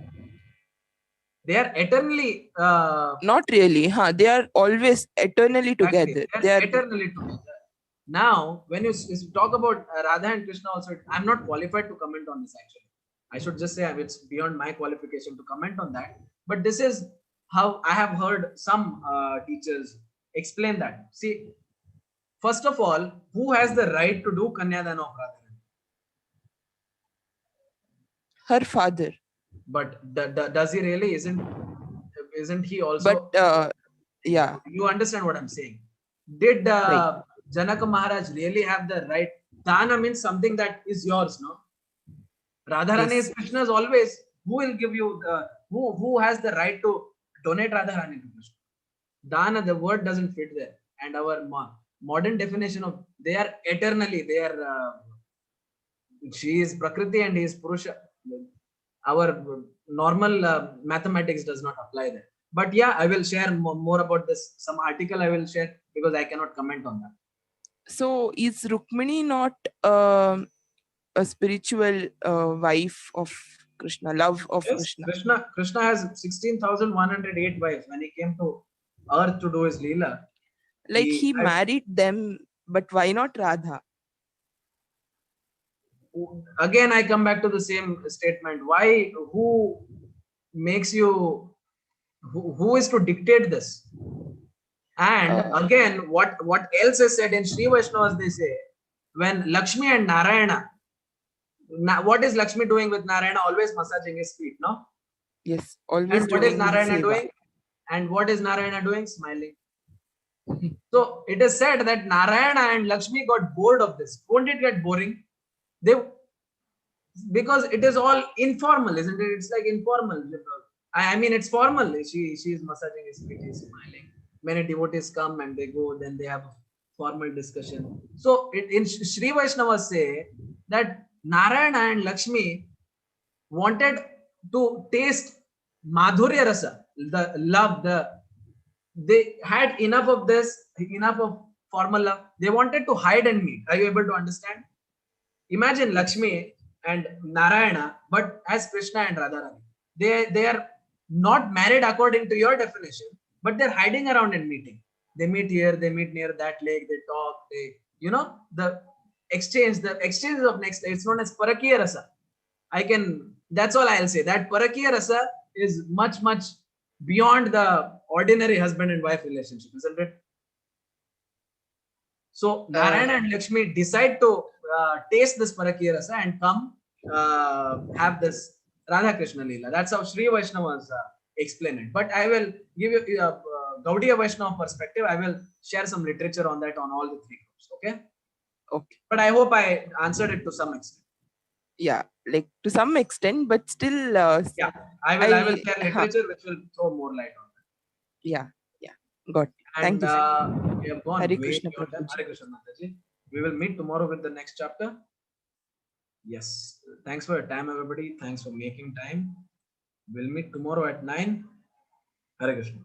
They are eternally not really, huh? They are always eternally together. They are eternally together. Now, when you talk about Radha and Krishna also, I'm not qualified to comment on this actually. I should just say it's beyond my qualification to comment on that. But this is how I have heard some teachers explain that. See, first of all, who has the right to do Kanyadana of Radharani? Her father. But does he really? Isn't he also? But yeah. You understand what I'm saying? Did Right. Janaka Maharaj really have the right? Dana means something that is yours, no? Radharani Yes. is Krishna's always. Who will give you the who has the right to donate Radharani to Krishna? Dana, the word doesn't fit there. And our modern definition of they are eternally, they are she is Prakriti and he is Purusha. Our normal mathematics does not apply there. But yeah, I will share more about this. Some article I will share because I cannot comment on that. So is Rukmini not a spiritual wife of Krishna, love of Yes, Krishna? Krishna has 16,108 wives. When he came to earth to do his Leela, Like he married them, but why not Radha? Again, I come back to the same statement. Why? Who makes you? Who is to dictate this? And again, what else is said in Sri Vaishnavas? They say when Lakshmi and Narayana. What is Lakshmi doing with Narayana? Always massaging his feet, no? Yes, always And what is doing Narayana seva. doing? And what is Narayana doing? Smiling. So it is said that Narayana and Lakshmi got bored of this. Won't it get boring? They because it is all informal, isn't it? It's like informal. I mean, it's formal. She is massaging his feet, he's smiling. Many devotees come and they go, then they have a formal discussion. So in Sri Vaishnavas say that Narayana and Lakshmi wanted to taste Madhurya Rasa, the love, they had enough of this, enough of formal love. They wanted to hide and meet. Are you able to understand? Imagine Lakshmi and Narayana, but as Krishna and Radharani. They are not married according to your definition, but they're hiding around and meeting. They meet here, they meet near that lake, they talk, the exchange of next, it's known as Parakiya Rasa. That's all I'll say. That Parakiya Rasa is much, much beyond the ordinary husband and wife relationship, isn't it? So Narayana and Lakshmi decide to taste this Parakiya Rasa and come have this Radha Krishna Leela. That's how Sri Vaishnavas explain it. But I will give you a Gaudiya Vaishnava perspective. I will share some literature on that on all the three groups. Okay. Okay. But I hope I answered it to some extent. Yeah, like to some extent, but still. Yeah, I will share literature which will throw more light on that. Yeah. Got it. And Thank you, sir. we have gone Hare way Krishna beyond time. Prabhuji. Hare Krishna Mataji. We will meet tomorrow with the next chapter. Yes. Thanks for your time, everybody. Thanks for making time. We'll meet tomorrow at 9. Hare Krishna.